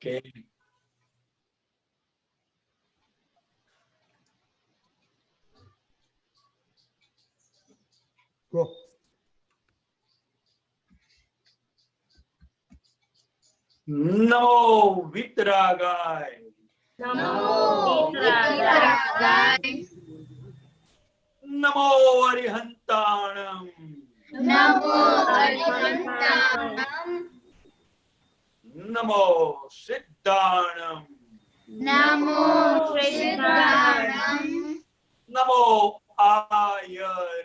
Okay. Go. નમો વિતરાગાય. નમો અરિહંતાણમ. નમો સિદ્ધાણમ. નમો આયરિયાણમ.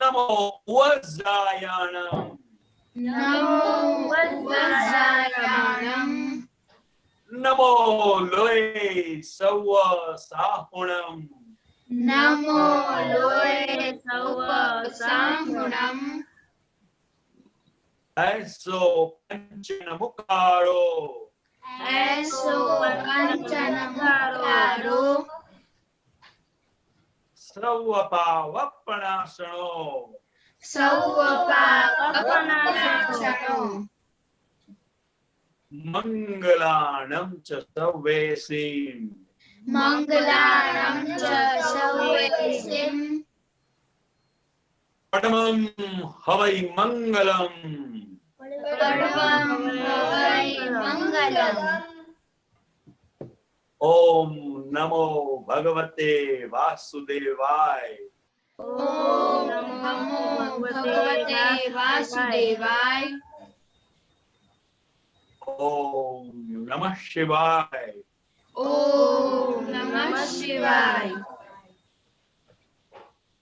નમો વજ્રાયાણમ. નમો લોય serve સાહુણમ. એસો પંચન મુખારો. સર્વ પાવપણાસણો. મંગલાણમ ચ સર્વેસીમ. પડમં હવૈ મંગલમ. ઓમ નમો ભગવતે વાસુદેવાય. ઓમ નમઃ શિવાય.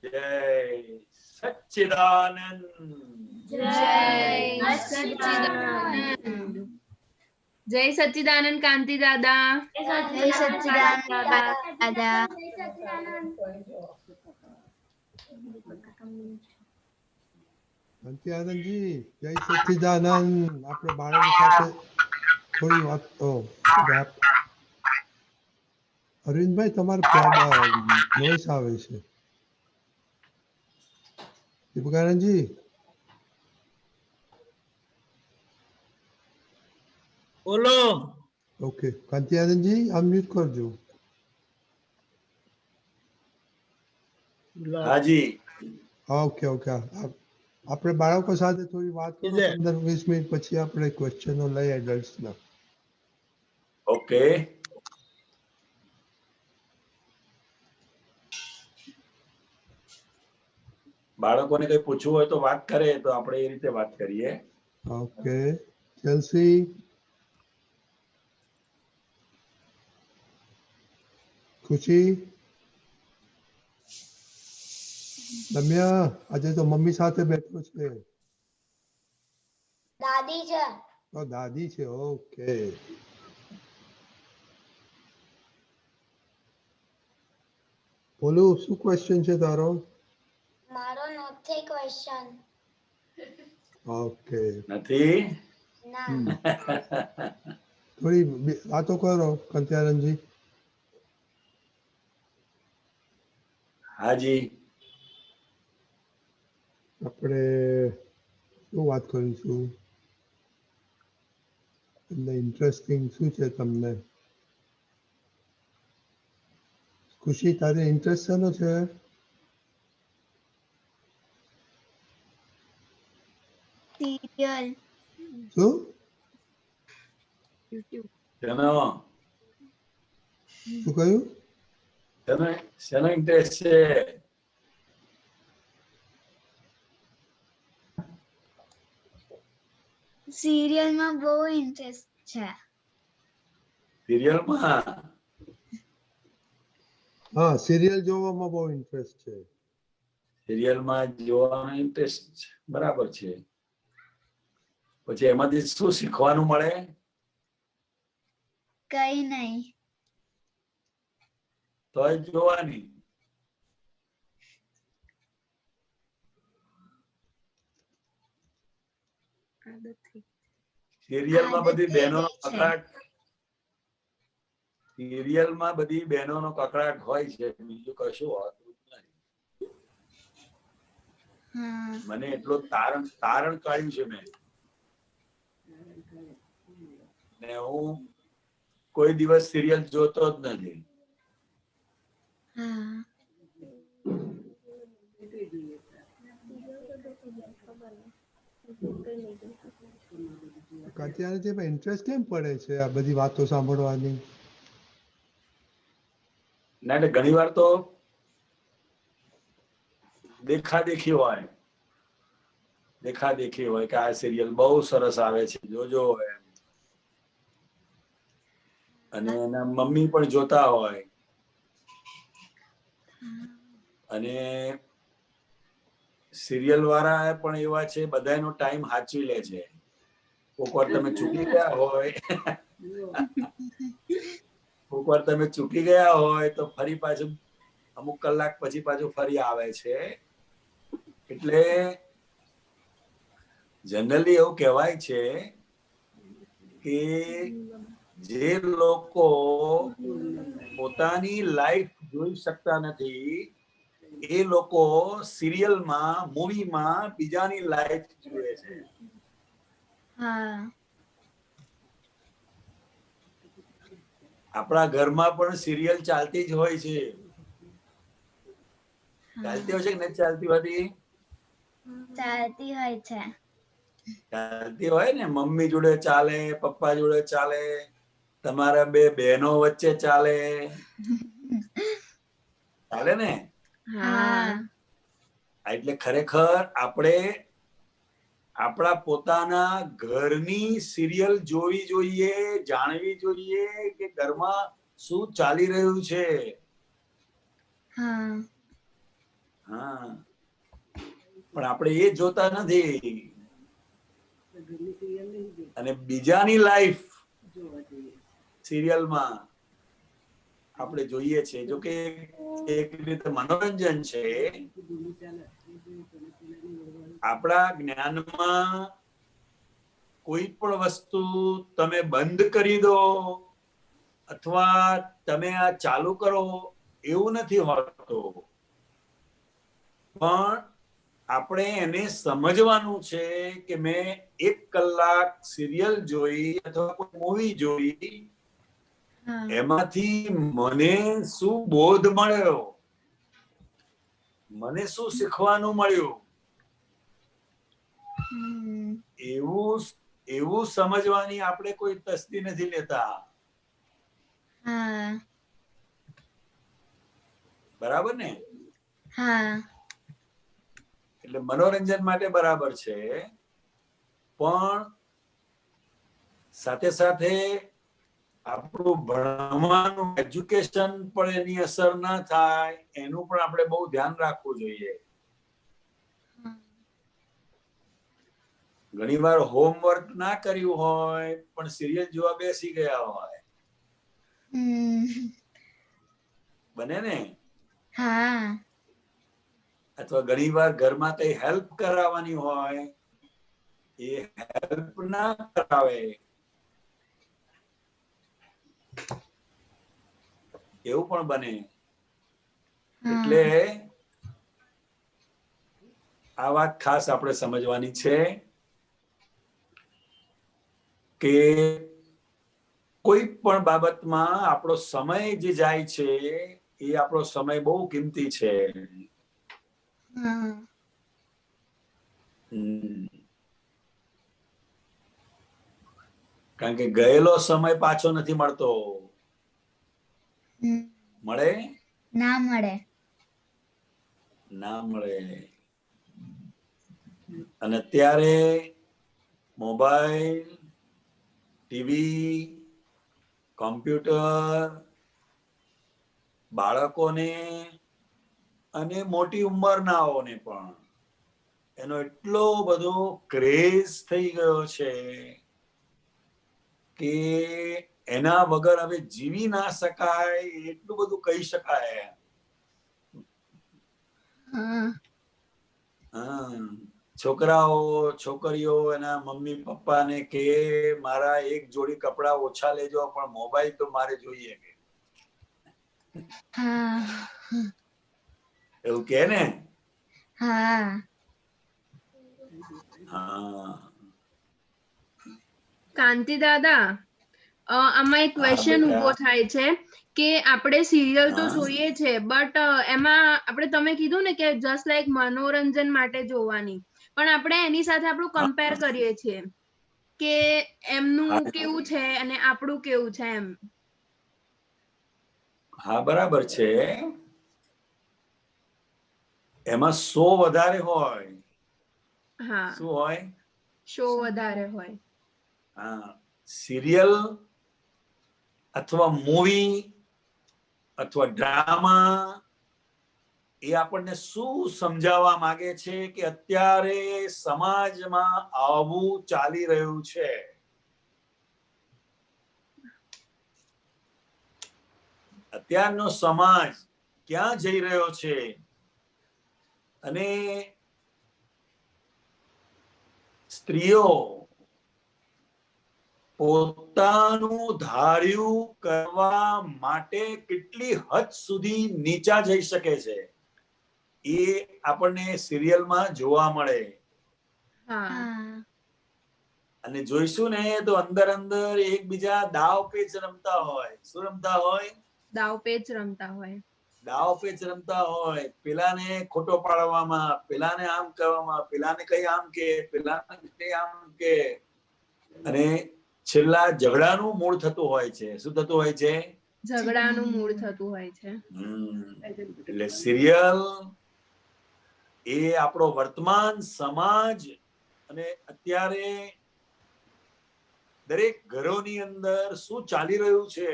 જય સચ્ચિદાનંદ. જય સચ્ચિદાનંદ કાંતિ દાદા. અંત્યાનંદજી જય સચ્ચિદાનંદ. આપણે બાળકો સાથે થોડી વાત તો અરવિંદભાઈ તમારે નોઈસ આવે છે. દીપકાનંદજી બોલો. ઓકે. કાંતિયાનંદજી અનમ્યુટ કરજો. હાજી. Okay okay. આપણે બાળકો સાથે થોડી વાત કરો 15-20 મિનિટ પછી આપણે ક્વેશ્ચનો લઈ એડલ્ટ્સના. ઓકે. બાળકોને કઈ પૂછવું હોય તો વાત કરે તો આપણે એ રીતે વાત કરીએ. ઓકે. ચેલ્સી ખુશી રમ્યા આજે તો મમ્મી સાથે બેઠો છે. દાદી છે. દાદી છે. ઓકે. બોલું શું ક્વેશ્ચન છે તારો? મારો નથી ક્વેશ્ચન. ઓકે. નથી. થોડી વાતો કરો કંત્યાનંદજી. હાજી. આપણે શું વાત કરીશું? તમને ઇન્ટરેસ્ટિંગ શું છે તમને? ખુશી તારે ઇન્ટરેસ્ટ શેનો છે? સિરિયલ. શું? શું કહ્યું? શેનો ઇન્ટરેસ્ટ છે? સિરિયલમાં બહુ ઇન્ટરેસ્ટ છે. સિરિયલમાં? હા, સિરિયલ જોવામાં બહુ ઇન્ટરેસ્ટ છે. સિરિયલમાં જોવાનો ઇન્ટરેસ્ટ બરાબર છે. પછી એમાંથી શું શીખવાનું મળે? કઈ નહીં. તો જોવાની. સિરિયલમાં બધી બહેનોનો કકળાટ. સિરિયલમાં બધી બહેનોનો કકળાટ હોય છે, બીજું કશું હોતું નથી. હા મને એટલો તારણ કાઢ્યું છે મેં, ને હું કોઈ દિવસ સિરિયલ જોતો જ નથી. હા અત્યારે ઇન્ટરેસ્ટ કેમ પડે છે આ બધી વાતો સાંભળવાની? ના એટલે ઘણી વાર તો દેખાદેખી હોય કે આ સિરિયલ બહુ સરસ આવે છે, જોજો એમ. અને એના મમ્મી પણ જોતા હોય, અને સિરિયલ વાળા પણ એવા છે, બધાનો ટાઈમ સાચવી લે છે. કોક વાર તમે ચૂકી ગયા હોય તો ફરી પાછું અમુક કલાક પછી પાછું ફરી આવે છે. એટલે જનરલી એવું કહેવાય છે કે જે લોકો પોતાની લાઈફ જોઈ શકતા નથી એ લોકો સિરિયલમાં, મૂવીમાં બીજાની લાઈફ જુએ છે. હા આપણા ઘરમાં પણ સિરિયલ ચાલતી જ હોય છે. ચાલતી હોય છે કે નથી ચાલતી હોતી? ચાલતી હોય છે. ચાલતી હોય ને, મમ્મી જોડે ચાલે, પપ્પા જોડે ચાલે, તમારા બે બહેનો વચ્ચે ચાલે ને? હા એટલે ખરેખર આપણે આપણા પોતાના ઘરની સિરિયલ જોવી જોઈએ, જાણવી જોઈએ કે ઘરમાં શું ચાલી રહ્યું છે. હા હા, પણ આપણે એ જોતા નથી અને બીજાની લાઈફ સિરિયલમાં આપણે જોઈએ છે. જો કે એક રીતે મનોરંજન છે. આપણા જ્ઞાનમાં કોઈ પણ વસ્તુ તમે બંધ કરી દો અથવા તમે આ ચાલુ કરો એવું નથી હોતું, પણ આપણે એને સમજવાનું છે કે મેં 1 કલાક સિરિયલ જોઈ અથવા કોઈ મૂવી જોઈ, એમાંથી મને શું બોધ મળ્યો, મને શું શીખવાનું મળ્યું, એવું સમજવાની આપણે કોઈ તસ્દી નથી લેતા. બરાબર ને? હા એટલે મનોરંજન માટે બરાબર છે, પણ સાથે સાથે આપણું ભણવાનું એજ્યુકેશન પણ એની અસર ના થાય એનું પણ આપણે બહુ ધ્યાન રાખવું જોઈએ. ઘણીવાર હોમવર્ક ના કર્યું હોય પણ સિરિયલ જોવા બેસી ગયા હોય, બને ને? હા અથવા ઘણીવાર ઘરમાં કઈ હેલ્પ કરાવવાની હોય, એ હેલ્પ ના કરાવે, એવું પણ બને. એટલે આ વાત ખાસ આપણે સમજવાની છે કે કોઈ પણ બાબતમાં આપણો સમય જે જાય છે એ આપણો સમય બહુ કિંમતી છે. કારણ કે ગયેલો સમય પાછો નથી મળતો. મળે? ના મળે. ના મળે. અને અત્યારે મોબાઈલ, ટીવી, કોમ્પ્યુટર બાળકોને અને મોટી ઉંમરનાઓને પણ એનો એટલો બધો ક્રેઝ થઈ ગયો છે કે એના વગર હવે જીવી ના શકાય એટલું બધું કહી શકાય. છોકરાઓ છોકરીઓ એના મમ્મી પપ્પાને કે મારા એક જોડી કપડા ઓછા લેજો પણ મોબાઈલ તો મારે જોઈએ. એવું કે ને? હા હા કાંતિ દાદા, આમાં એક હા ક્વેશ્ચન બેટા. ઉભો થાય છે કે આપણે સિરિયલ તો હા. જોઈએ છે, બટ એમાં આપણે તમે કીધું ને કે જસ્ટ લાઈક મનોરંજન માટે જોવાની, પણ આપણે એની સાથે આપણું હા. કમ્પેર કરીએ છીએ કે એમનું હા કેવું છે અને આપણું કેવું છે એમ. હા બરાબર છે. એમાં શો વધારે હોય. હા, શું હોય? શો વધારે હોય. હા, સિરિયલ અથવા મૂવી અથવા ડ્રામા એ આપણને શું સમજાવવા માંગે છે કે અત્યારે સમાજમાં આવું ચાલી રહ્યું છે. અત્યારનો સમાજ ક્યાં જઈ રહ્યો છે અને સ્ત્રીઓ પોતાનું ધાર્યું કરવા માટે કેટલી હદ સુધી નીચા જઈ શકે છે એ આપણને સિરિયલમાં જોવા મળે. હા, હા અને જોઈશું ને તો અંદર અંદર એકબીજા દાવ પેચ રમતા હોય. શું રમતા હોય? દાવ પેચ રમતા હોય. દાવ પેચ રમતા હોય. પેલાને ખોટો પાડવામાં, પેલાને આમ કરવામાં, પેલાને કઈ આમ કે, પેલાને કઈ આમ કે, અને છેલ્લા ઝઘડાનું મૂળ થતું હોય છે. શું થતું હોય છે? ઝઘડાનું મૂળ થતું હોય છે. એટલે સિરિયલ એ આપણો વર્તમાન સમાજ અને અત્યારે દરેક ઘરોની અંદર શું ચાલી રહ્યું છે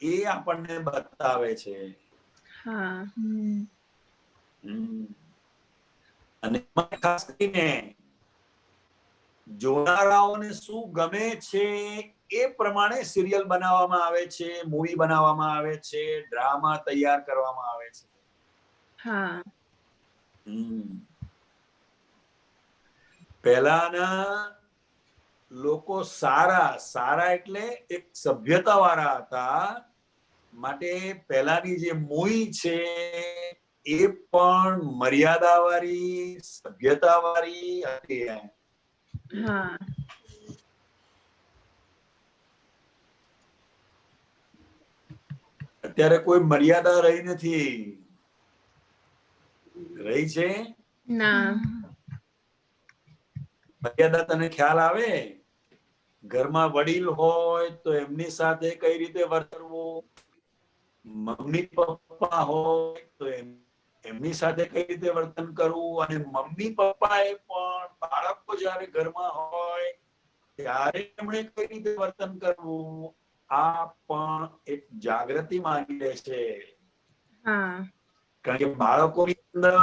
એ આપણને બતાવે છે. હા, અને ખાસ કરીને જોનારાઓને શું ગમે છે એ પ્રમાણે સિરિયલ બનાવવામાં આવે છે, મૂવી બનાવવામાં આવે છે, ડ્રામા તૈયાર કરવામાં આવે છે. હા, પહેલાના લોકો સારા એટલે એક સભ્યતા વાળા હતા, માટે પહેલાની જે મૂવી છે એ પણ મર્યાદા વાળી, સભ્યતા વાળી હતી. હા, અત્યારે કોઈ મર્યાદા રહી નથી. રહી છે? ના. મર્યાદા તને ખ્યાલ આવે? ઘરમાં વડીલ હોય તો એમની સાથે કઈ રીતે વર્તવું, મમ્મી પપ્પા હોય તો એમની સાથે કઈ રીતે વર્તન કરવું, અને મમ્મી પપ્પા એ પણ બાળકો જયારે ઘરમાં હોય ત્યારે એમણે કઈ રીતે વર્તન કરવું, આ પણ એક જાગૃતિ માંગી લે છે. હા, કારણ કે બાળકોની અંદર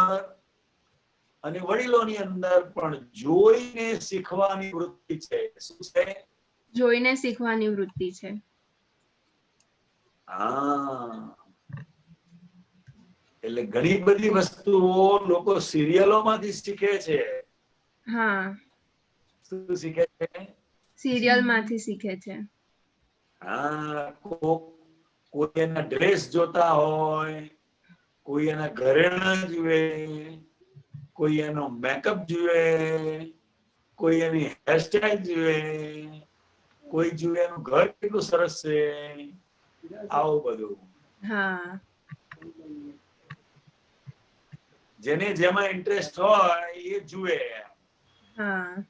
અને વડીલોની અંદર પણ જોઈને શીખવાની વૃત્તિ છે. શું છે? જોઈને શીખવાની વૃત્તિ છે. હા, એટલે ઘણી બધી વસ્તુઓ લોકો સિરિયલોમાંથી શીખે છે. હા, શું શીખે છે? સિરિયલ માંથી શીખે છે. હા, કોઈ એના ડ્રેસ જોતા હોય, કોઈ એના ઘરેણા જુએ, કોઈ એનો મેકઅપ જુએ, કોઈ એની હેરસ્ટાઈલ જુએ, કોઈ જુએ એનું ઘર કેટલું સરસ છે, આવું બધું. હા, જેને જેમાં ઇન્ટરેસ્ટ હોય એ જુએ. હા,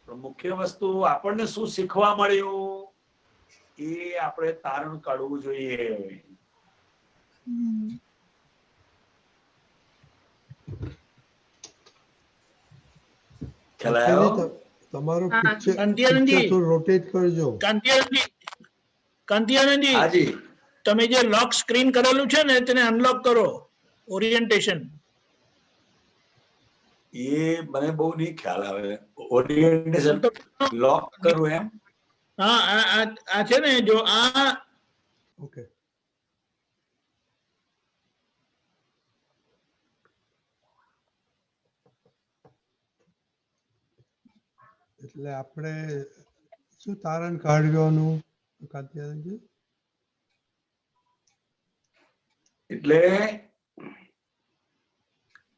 મુખ્ય વસ્તુ આપણને શું શીખવા મળ્યું એ આપણે તારણ કાઢવું જોઈએ. ખ્યાલ આવ્યો? તમારું હા, પિક્ચર કાંતિયાનંદજી, થોડું રોટેટ કરજો. કાંતિયાનંદજી, હાજી. તમે જે લોક સ્ક્રીન કરેલું છે ને તેને અનલોક કરો, ઓરિએન્ટેશન. એ મને બહુ નહીં ખ્યાલ આવે. ઓરિએન્ટેશન લોક કરું એમ? હા, આ છે ને જો આ ઓકે, એટલે આપણે શું તારણ કાઢવાનું કાંતિયાનંદજી? એટલે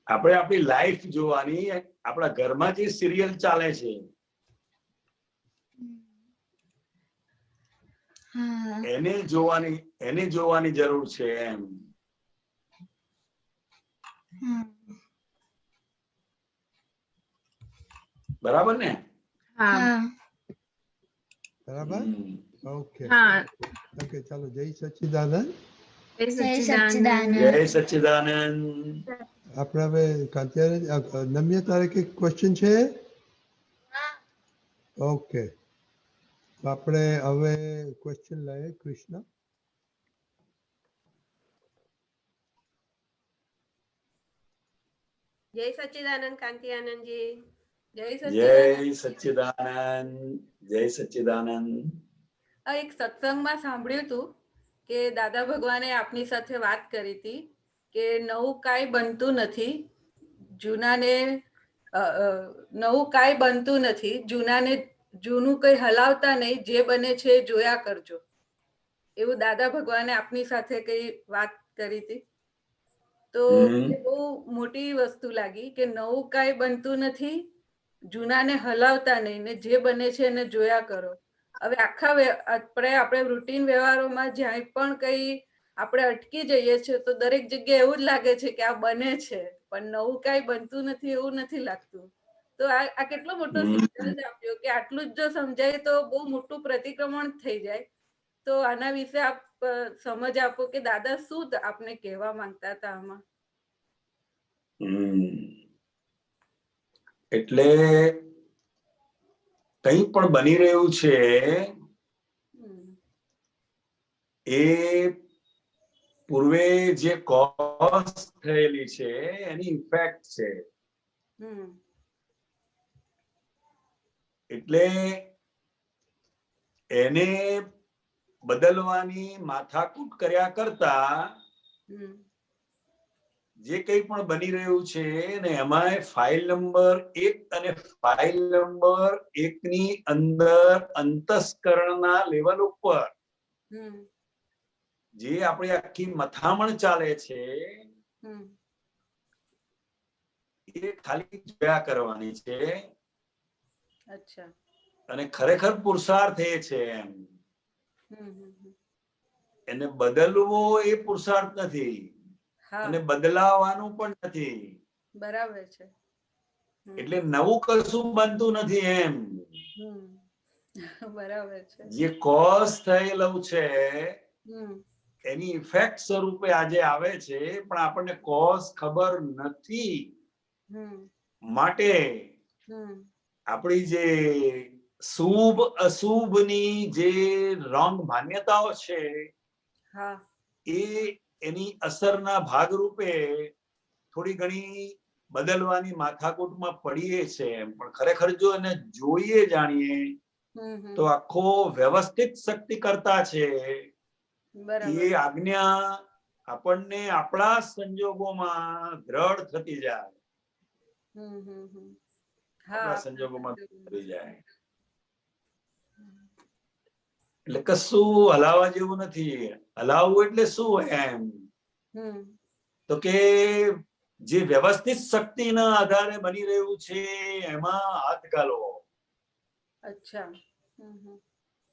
આપણે આપણી લાઈફ જોવાની, આપણા ઘરમાં જે સિરિયલ ચાલે છે હા એને જોવાની જરૂર છે એમ. હા બરાબર ને? હા હા બરાબર. હમ. ઓકે હા ઓકે, ચાલો. જય સચ્ચિદાનંદ. જય જય સચ્ચિદાનંદ. જય સચ્ચિદાનંદ. સચ્ચિદાનંદ. આપણે હવે નમ્ય તારે કઈ ક્વેશ્ચન છે? ઓકે, તો આપણે હવે ક્વેશ્ચન લઈએ. કૃષ્ણ. જય સચ્ચિદાનંદ કાંતિ આનંદજી. જય જય સચ્ચિદાનંદ. સચ્ચિદાનંદ. જય સચ્ચિદાનંદ. એક સત્સંગમાં સાંભળ્યું હતું કે દાદા ભગવાને આપની સાથે વાત કરી હતી કે નવું કાંઈ બનતું નથી, જૂનાને નવું કાંઈ બનતું નથી, જૂનું કંઈ હલાવતા નહીં, જે બને છે એ જોયા કરજો. એવું દાદા ભગવાને આપની સાથે કઈ વાત કરી હતી. તો મને બહુ મોટી વસ્તુ લાગી કે નવું કાંઈ બનતું નથી, જૂનાને હલાવતા નહીં, ને જે બને છે એને જોયા કરો. હવે આપણે રૂટીન વ્યવહારોમાં જ્યાં પણ કઈ આપણે અટકી જઈએ છીએ તો દરેક જગ્યાએ એવું જ લાગે છે કે આ બને છે, પણ નવું કાંઈ બનતું નથી એવું નથી લાગતું. તો આ કેટલો મોટો સિદ્ધાંત આપ્યો કે આટલું જ જો સમજાય તો બહુ મોટું પ્રતિક્રમણ થઈ જાય. તો આના વિશે આપ સમજ આપો કે દાદા શું આપને કહેવા માંગતા હતા આમાં. એટલે કંઈ પણ બની રહ્યું છે એ પૂર્વે જે કોઝ થયેલી છે એની ઇફેક્ટ છે. એટલે એને બદલવાની માથાકૂટ કર્યા કરતા જે કંઈ પણ બની રહ્યું છે ને એમાં ફાઇલ નંબર 1 અને ફાઇલ નંબર 1 ની અંદર અંતસ્કરણના લેવલ ઉપર જે આપણી આખી મથામણ ચાલે છે એ ખાલી જોયા કરવાની છે. અચ્છા. અને ખરેખર પુરુષાર્થ એ છે એમ. એને બદલવો એ પુરુષાર્થ નથી અને બદલાવાનું પણ નથી. બરાબર છે. એટલે નવું કશું બનતું નથી એમ. બરાબર છે. જે કોઝ થયેલું છે એની ઇફેક્ટ સ્વરૂપે આજે આવે છે, પણ આપણને કોઝ ખબર નથી. માટે આપણી જે શુભ અશુભની જે રોંગ માન્યતાઓ છે એ એની અસરના ભાગરૂપે થોડી ઘણી બદલવાની માથાકૂટમાં પડીએ છે. પણ ખરેખર જો એને જોઈએ જાણીએ તો આખો વ્યવસ્થિત શક્તિ કરતા છે એ આજ્ઞા આપણને આપણા સંજોગોમાં દ્રઢ થતી જાય. આપણા સંજોગોમાં થતી જાય. એટલે કશું હલાવવા જેવું નથી. હલાવવું એટલે શું એમ તો કે જે વ્યવસ્થિત શક્તિના આધારે બની રહ્યું છે એમાં હાથ ઘાલો. અચ્છા.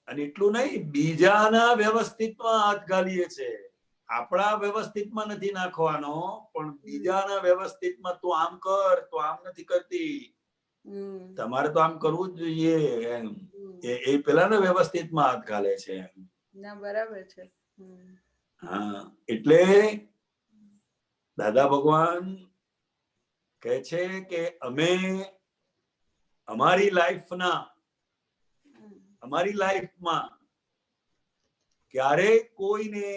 અને એટલું નહીં, બીજાના વ્યવસ્થિતમાં હાથ ઘાલીએ છે. આપણા વ્યવસ્થિતમાં નથી નાખવાનો, પણ બીજાના વ્યવસ્થિતમાં તું આમ કર તો આમ નથી કરતી, તમારે તો આમ કરવું જ જોઈએ એમ. એ પેલાના વ્યવસ્થિતમાં હાથ ઘાલે છે. ના, બરાબર છે. હા, એટલે દાદા ભગવાન કહે છે કે અમે અમારી લાઈફમાં ક્યારે કોઈને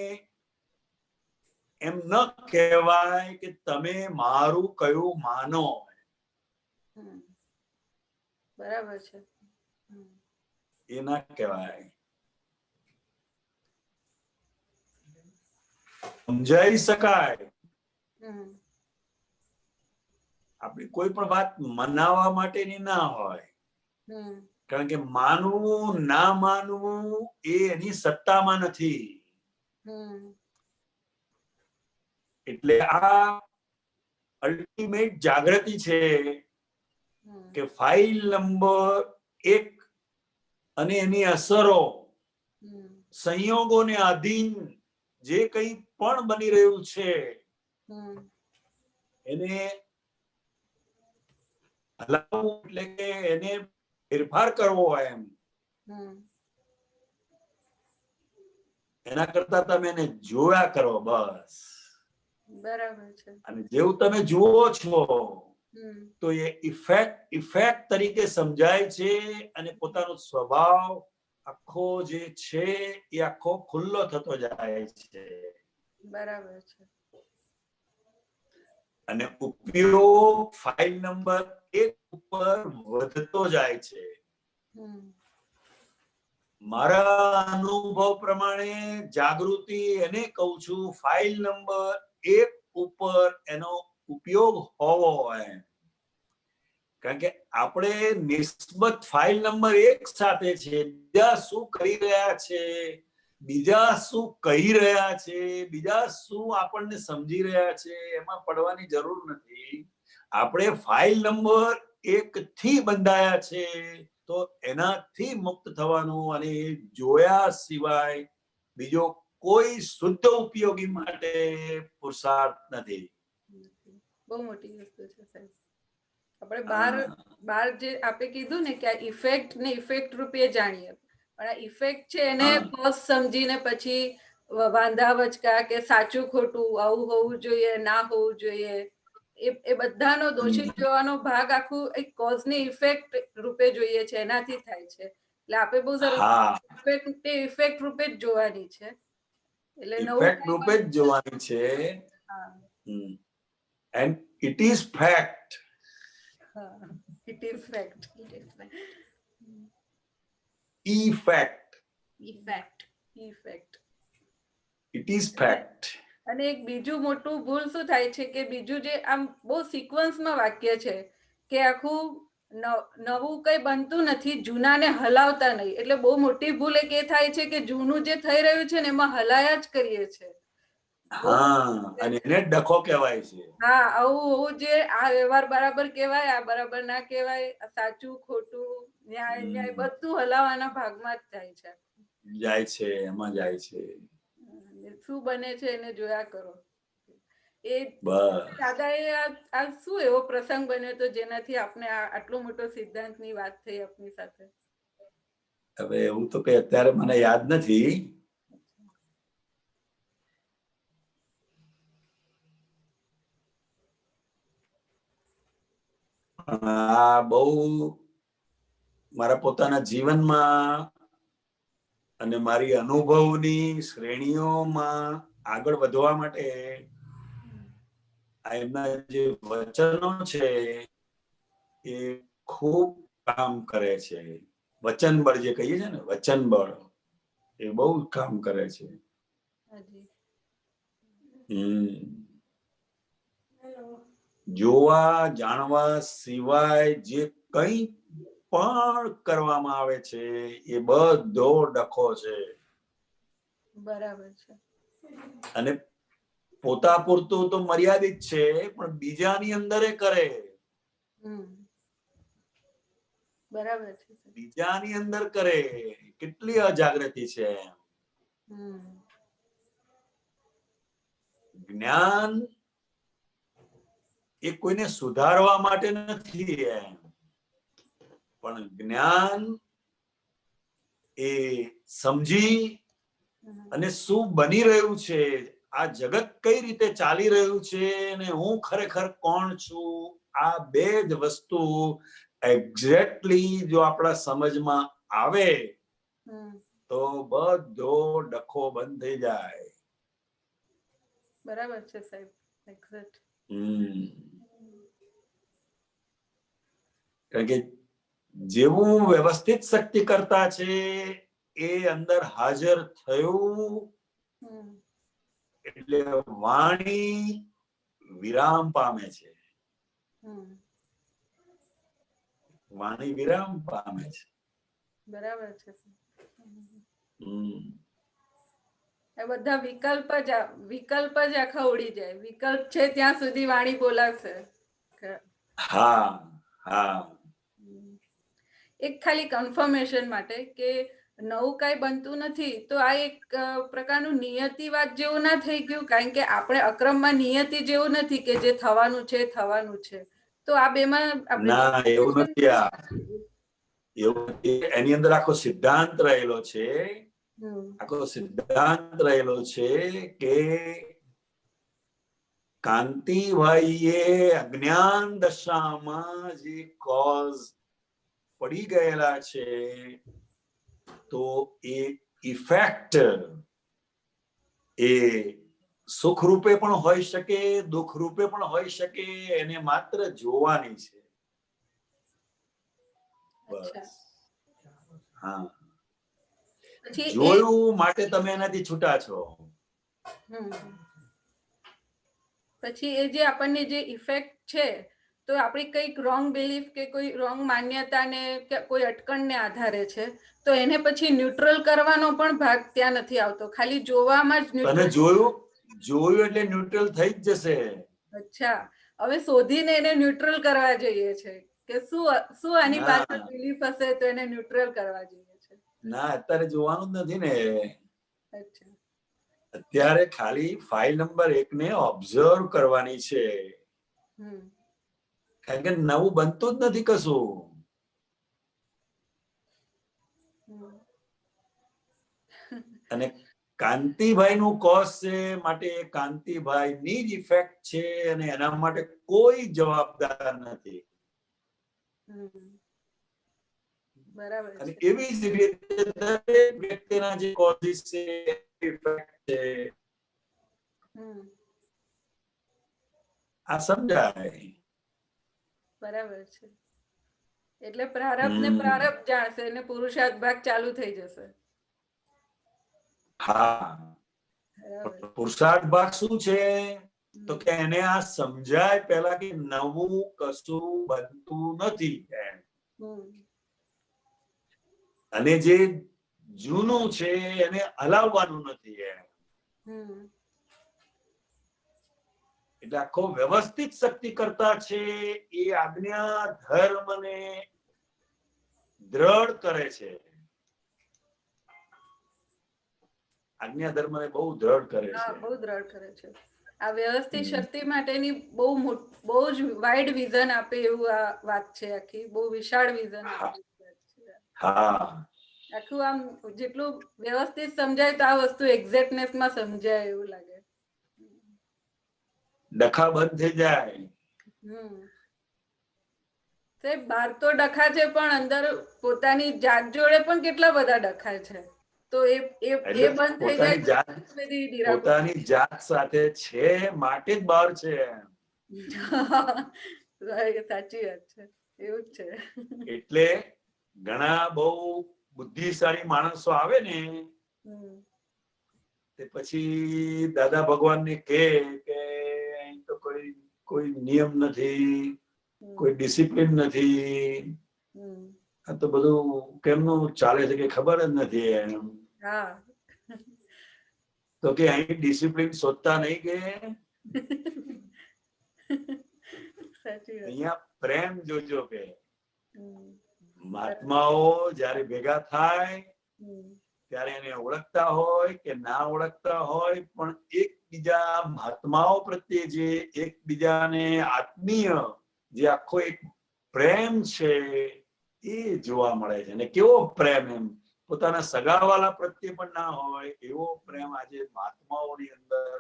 એમ ન કહેવાય કે તમે મારું કયું માનો. બરાબર છે. એ ના કહેવાય. સમજાઈ શકાય. આપણી કોઈ પણ વાત મનાવવા માટેની ના હોય, કારણ કે માનવું ના માનવું એ એની સત્તામાં નથી. એટલે આ અલ્ટિમેટ જાગૃતિ છે હમ, કે ફાઇલ નંબર 1 અને એની અસરો હમ, સંયોગોને આધીન જે કંઈ પણ બની રહ્યું છે હમ, એને હલાવવું એટલે કે એને ફેરફાર કરવો એમ, હમ, એના કરતા તમે એને જોયા કરો બસ. બરાબર છે. અને જેવું તમે જુઓ છો હમ, તો એ ઇફેક્ટ તરીકે સમજાય છે અને પોતાનો સ્વભાવ આખો જે છે એ આખો ખુલ્લો થતો જાય છે બરાબર છે. અને ઉપયોગ ફાઇલ નંબર 1 ઉપર વધતો જાય છે. હમ, મારા અનુભવ પ્રમાણે જાગૃતિ એને કહું છું ફાઇલ નંબર 1 ઉપર એનો ઉપયોગ હોવો એમ. કારણ કે આપણે નિસ્બત ફાઇલ નંબર 1 સાથે છે, બીજા શું કરી રહ્યા છે, બીજા શું કહી રહ્યા છે, બીજા શું આપણને સમજી રહ્યા છે એમાં પડવાની જરૂર નથી. આપણે ફાઇલ નંબર 1 થી બંધાયા છે તો એનાથી મુક્ત થવાનું, અને જોયા સિવાય બીજો કોઈ શુદ્ધ ઉપયોગી માટે પુરુષાર્થ નથી. બહુ મોટી વસ્તુ છે સાહેબ. આપણે બહાર જે આપણે કીધું ને કે આ ઇફેક્ટ ને ઇફેક્ટ રૂપે જાણીએ, પણ આ ઇફેક્ટ છે એને કોઝ સમજીને પછી વાંધા વચકા કે સાચું ખોટું, આવું હોવું જોઈએ, ના હોવું જોઈએ, એ બધાનો દોષિત જોવાનો ભાગ આખું એક કોઝ ની ઇફેક્ટ રૂપે જોઈએ છે, એનાથી થાય છે. એટલે આપણે બહુ સરસ ઇફેક્ટ રૂપે જ જોવાની છે. એટલે નવું ઇફેક્ટ રૂપે જ જોવાની છે. And it is fact. It is fact. Effect. It is fact. અને એક બીજું મોટું ભૂલ શું થાય છે કે બીજું જે આમ બહુ સિક્વન્સમાં વાક્ય છે કે આખું નવું કઈ બનતું નથી, જૂનાને હલાવતા નહીં. એટલે બહુ મોટી ભૂલ એક એ થાય છે કે જૂનું જે થઈ રહ્યું છે ને એમાં હલાયા જ કરીએ છે. અને એને ડખો કહેવાય છે. હા, આવું જે આ વ્યવહાર બરાબર કહેવાય, આ બરાબર ના કહેવાય, સાચું ખોટું, ન્યાય બધું હલાવવાના ભાગમાં જ જાય છે. એમાં જાય છે. શું બને છે એને જોયા કરો. એ દાદાએ આ શું એવો પ્રસંગ બન્યો તો જેનાથી આપણે આટલો મોટો સિદ્ધાંતની વાત થઈ આપની સાથે? હવે એવું તો કઈ અત્યારે મને યાદ નથી. આ બહુ મારા પોતાના જીવનમાં અને મારી અનુભવની શ્રેણીઓમાં આગળ વધવા માટે એમના જે વચનો છે એ ખૂબ કામ કરે છે. વચન બળ જે કહીએ છે ને, વચન બળ એ બહુ કામ કરે છે. જોવા જાણવા સિવાય જે કંઈ પણ કરવામાં આવે છે એ બધો ડખો છે. બરાબર છે. અને પોતા પૂરતું તો મર્યાદિત છે, પણ બીજાની અંદર કરે. બરાબર છે. બીજાની અંદર કરે. કેટલી અજાગૃતિ છે. જ્ઞાન એ કોઈને સુધારવા માટે નથી એમ, પણ જ્ઞાન એ સમજી અને શું બની રહ્યું છે, આ જગત કઈ રીતે ચાલી રહ્યું છે, અને હું ખરેખર કોણ છું, આ બે જ વસ્તુ એક્ઝેક્ટલી જો આપણા સમજમાં આવે તો બધો ડખો બંધ થઈ જાય. બરાબર છે સાહેબ. એક્ઝેક્ટ. કારણ કે જેવું વ્યવસ્થિત શક્તિ કરતા છે એ અંદર હાજર થયું એટલે વાણી વિરામ પામે છે. વાણી વિરામ પામે છે. બરાબર છે. એ બધા વિકલ્પ જ આખા ઉડી જાય. વિકલ્પ છે ત્યાં સુધી વાણી બોલાશે. હા હા. એક ખાલી કન્ફર્મેશન માટે કે નવું કાંઈ બનતું નથી, તો આ એક પ્રકારનું નિયતિવાદ જેવું ના થઈ ગયું? કારણ કે આપણે અક્રમમાં નિયતિ જેવું નથી કે જે થવાનું છે થવાનું છે. તો આ બેમાં ના એવું નથી. એવું નથી. એની અંદર આખો સિદ્ધાંત રહેલો છે. આખો સિદ્ધાંત રહેલો છે કે કાંતિભાઈએ અજ્ઞાન દશામાં જે કોઝ પડી ગયેલા છે, તો એ ઇફેક્ટ એ સુખ રૂપે પણ હોઈ શકે, દુઃખ રૂપે પણ હોઈ શકે. એને માત્ર જોવાની છે. બસ. હા, જોયું માટે તમે એનાથી છૂટા છો. પછી એ જે આપણને જે ઇફેક્ટ છે, તો આપણી કઈક રોંગ બિલીફ કે કોઈ રોંગ માન્યતાને કે કોઈ અટકણને આધારે છે, તો એને પછી ન્યુટ્રલ કરવાનો પણ ભાગ ત્યાં નથી આવતો. ખાલી જોવામાં જ ન્યુટ્રલ. જોયું એટલે ન્યુટ્રલ થઈ જ જશે. અચ્છા, હવે શોધીને એને ન્યુટ્રલ કરવા જોઈએ છે કે શું આની પાછળ બિલીફ હશે તો એને ન્યુટ્રલ કરવા જોઈએ છે. ના, અત્યારે જોવાનું જ નથી ને. અચ્છા, અત્યારે ખાલી ફાઇલ નંબર 1 ને ઓબ્ઝર્વ કરવાની છે. કારણ કે નવું બનતું જ નથી કશું. અને કાંતિભાઈ નું કોઝ છે, માટે કાંતિભાઈ ની જ ઇફેક્ટ છે અને એના માટે કોઈ જવાબદાર નથી. બરાબર. અને એવી જ રીતે દરેક વ્યક્તિના જે કોઝિસ છે, ઇફેક્ટ છે. આ સમજાય. બરાબર છે. એટલે પ્રારબ્ધ ને પ્રારબ્ધ જાણશે અને પુરુષાર્થ ભાગ ચાલુ થઈ જશે. હા, પુરુષાર્થ ભાગ શું છે? તો કે એને આ સમજાય પહેલા કે નવું કશું બનતું નથી. અને જે જૂનું છે એને હલાવવાનું નથી. એટલે આખો વ્યવસ્થિત શક્તિ કરતા છે એ આજ્ઞા ધર્મને દ્રઢ કરે છે. આજ્ઞા ધર્મને બહુ દ્રઢ કરે છે. બહુ દ્રઢ કરે છે. આ વ્યવસ્થિત શક્તિ માટેની બહુ જ વાઇડ વિઝન આપે એવું આ વાત છે. આખી બહુ વિશાળ વિઝન આપે. હા, આખું આમ જેટલું વ્યવસ્થિત સમજાય તો આ વસ્તુ એક્ઝેક્ટનેસ માં સમજાય એવું લાગે. ડખા બંધ થઈ જાય. બહાર તો ડખા છે, પણ અંદર પોતાની જાત જોડે પણ કેટલા બધા ડખા છે. તો એ બંધ થઈ જાય. પોતાની જાત સાથે છે માટે જ બહાર છે. સાચી વાત છે. એવું જ છે. એટલે ઘણા બહુ બુદ્ધિશાળી માણસો આવે ને, તે પછી દાદા ભગવાનને કહે કે અહીં તો કોઈ નિયમ નથી, કોઈ ડિસિપ્લિન નથી, આ તો બધું કેમનું ચાલે છે કે ખબર જ નથી એમ. તો કે અહીં ડિસિપ્લિન શોધતા નહીં કે અહીંયા પ્રેમ જોજો. કે મહાત્માઓ જયારે ભેગા થાય ત્યારે એને ઓળખતા હોય કે ના ઓળખતા હોય, પણ એકબીજા મહાત્માઓ પ્રત્યે જે એકબીજાને આત્મીય જે આખો એક પ્રેમ છે એ જોવા મળે છે. અને કેવો પ્રેમ! એમ પોતાના સગાવાલા પ્રત્યે પણ ના હોય એવો પ્રેમ આજે મહાત્માઓની અંદર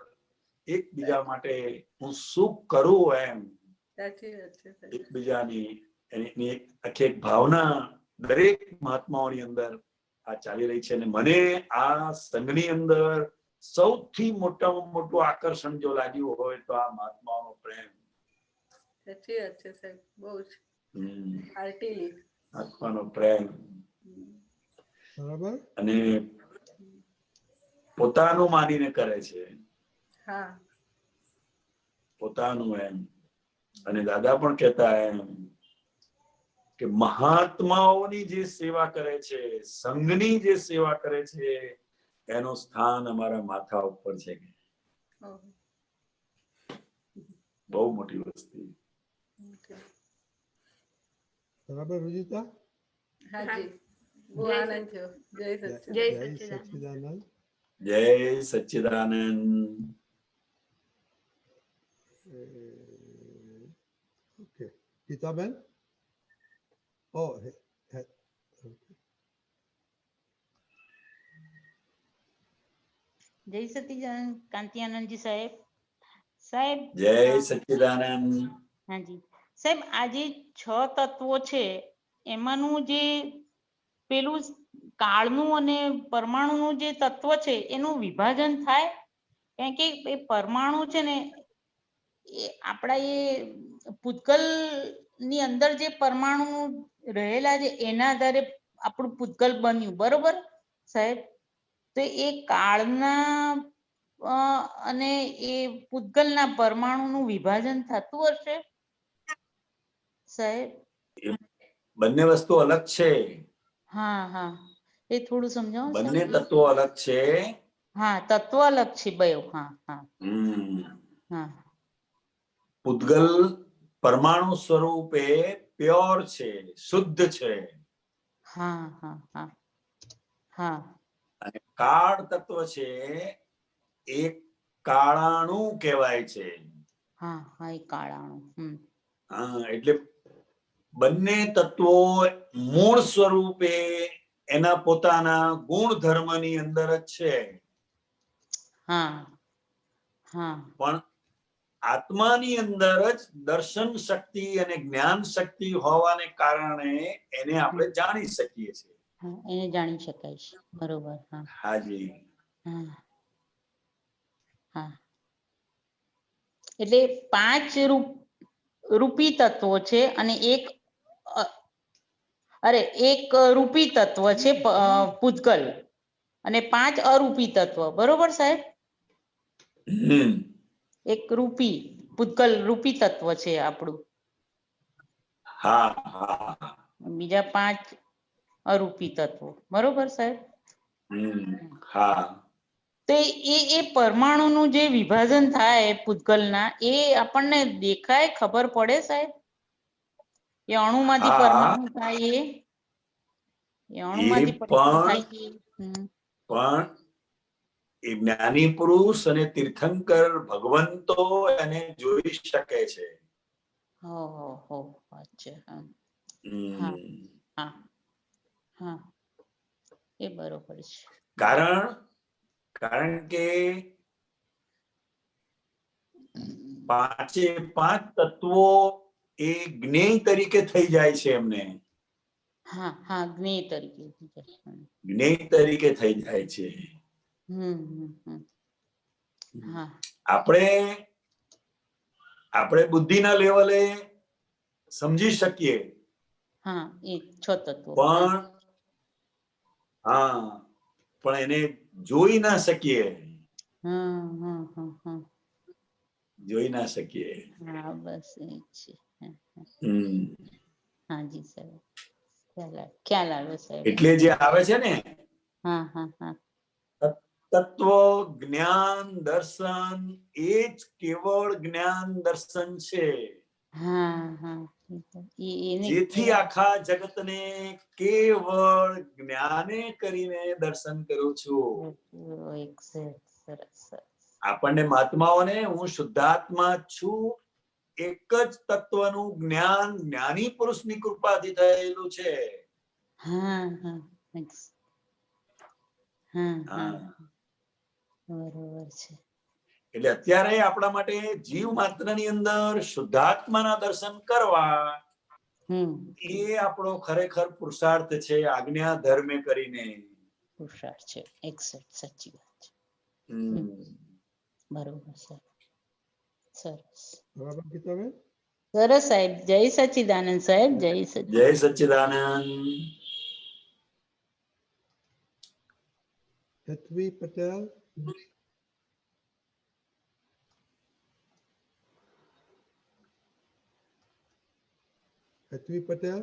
એકબીજા માટે હું શું કરું એમ એકબીજાની એની આખી એક ભાવના દરેક મહાત્માઓની અંદર આ ચાલી રહી છે. અને મને આ સંઘની અંદર સૌથી મોટામાં મોટું આકર્ષણ જો લાગ્યું હોય તો આ મહાત્માઓનો પ્રેમ. સાચી વાત છે સાહેબ, બહુ જ હાર્ટીલી આત્માનો પ્રેમ. બરાબર. અને પોતાનું માનીને કરે છે. પોતાનું એમ. અને દાદા પણ કહેતા એમ કે મહાત્માઓની જે સેવા કરે છે, સંઘની જે સેવા કરે છે, એનું સ્થાન અમારા માથા ઉપર છે. ઓહ, બહુ મોટી વસ્તી. okay. બરાબર રુજિતા? હાજી બહુ જય આનંદ થયો. જય સચ્ચિદાનંદ. જય જય સચ્ચિદાનંદ. સચ્ચિદાનંદ. જય સચ્ચિદાનંદ. ઓકે ગીતાબેન. ઓ હે ઓકે. જય સતીજાનંદ કાંતિ આનંદજી સાહેબ. સાહેબ જય સચ્ચિદાનંદ. હાજી સાહેબ, આ જે 6 તત્વો છે એમાંનું જે પેલું કાળનું અને પરમાણુનું જે તત્વ છે એનું વિભાજન થાય? કારણ કે એ પરમાણુ છે ને એ આપણા એ પૂતગલ ની અંદર જે પરમાણુ રહેલા છે એના આધારે આપણું પૂતગલ બન્યું, બરોબર સાહેબ? તો એ કાળના અને એ પૂતગલના પરમાણુનું વિભાજન થતું હશે સાહેબ? બંને વસ્તુ અલગ છે. હા હા, એ થોડું સમજાવો બંને સાહેબ. તત્વો અલગ છે. હા, તત્વ અલગ છે બે. હા હા હા. પૂતગલ પરમાણુ સ્વરૂપે પ્યોર છે, શુદ્ધ છે. હા હા હા હા. અને કાળ તત્વ છે એ કાળાણુ કહેવાય છે. હા હા, એ કાળાણું. હા, એટલે બંને તત્વો મૂળ સ્વરૂપે એના પોતાના ગુણધર્મની અંદર જ છે. હા હા પણ આત્માની અંદર જ દર્શન શક્તિ અને જ્ઞાન શક્તિ હોવાને કારણે એને આપણે જાણી શકીએ છીએ. હા, એને જાણી શકાય છે, બરોબર. હા હાજી. હા હા. એટલે 5 રૂપી તત્વો છે અને એક રૂપી તત્વ છે પૂતગલ, અને 5 અરૂપી તત્વ, બરોબર સાહેબ? એક રૂપી પૂતગલ રૂપી તત્વ છે આપણું. હા હા. બીજા 5 અરૂપી તત્વો, બરોબર સાહેબ? હા. તો એ પરમાણુનું જે વિભાજન થાય પૂતગલના, એ આપણને દેખાય, ખબર પડે સાહેબ? એ અણુમાંથી હા પરમાણુ થાય, એ અણુમાંથી પરમાણુ થાય છે. પણ એ જ્ઞાની પુરુષ અને તીર્થંકર ભગવંતો એને જોઈ શકે છે. હો અચ્છા. હા હા હા, એ બરોબર છે. કારણ કે 5 તત્વો એ જ્ઞેય તરીકે થઈ જાય છે એમને. હા હા, જ્ઞેય તરીકે. જ્ઞેય તરીકે થઈ જાય છે. હા. આપણે બુદ્ધિના લેવલે સમજી શકીએ. હા, એ 6 તત્વો. પણ એને જોઈ ના શકીએ. જોઈ ના શકીએ. હા, બસ એ છે. હાજી સાહેબ, ખ્યાલ આવ્યો સાહેબ. એટલે જે આવે છે ને હા હા હા. તત્વ જ્ઞાન દર્શન, એ જ કેવળ જ્ઞાન દર્શન છે. હા હા. જેથી આખા જગતને કેવળ જ્ઞાને કરીને દર્શન કરું છું. આપણને મહાત્માઓને હું શુદ્ધાત્મા છું, એક જ તત્વનું જ્ઞાન જ્ઞાની પુરુષની કૃપાથી થયેલું છે. બરોબર છે. એટલે અત્યારે આપણા માટે જીવ માત્રની અંદર શુદ્ધાત્માના દર્શન કરવા, એ આપણો ખરેખર પુરુષાર્થ છે, આજ્ઞા ધર્મે કરીને. પુરુષાર્થ છે, સાચી વાત છે. બરોબર છે. સરસ. બરાબર ગીતાબેન? સરસ સાહેબ. જય સચ્ચિદાનંદ સાહેબ. જય સચ્ચિદાનંદ. હેતવી પટેલ. હેતવી પટેલ.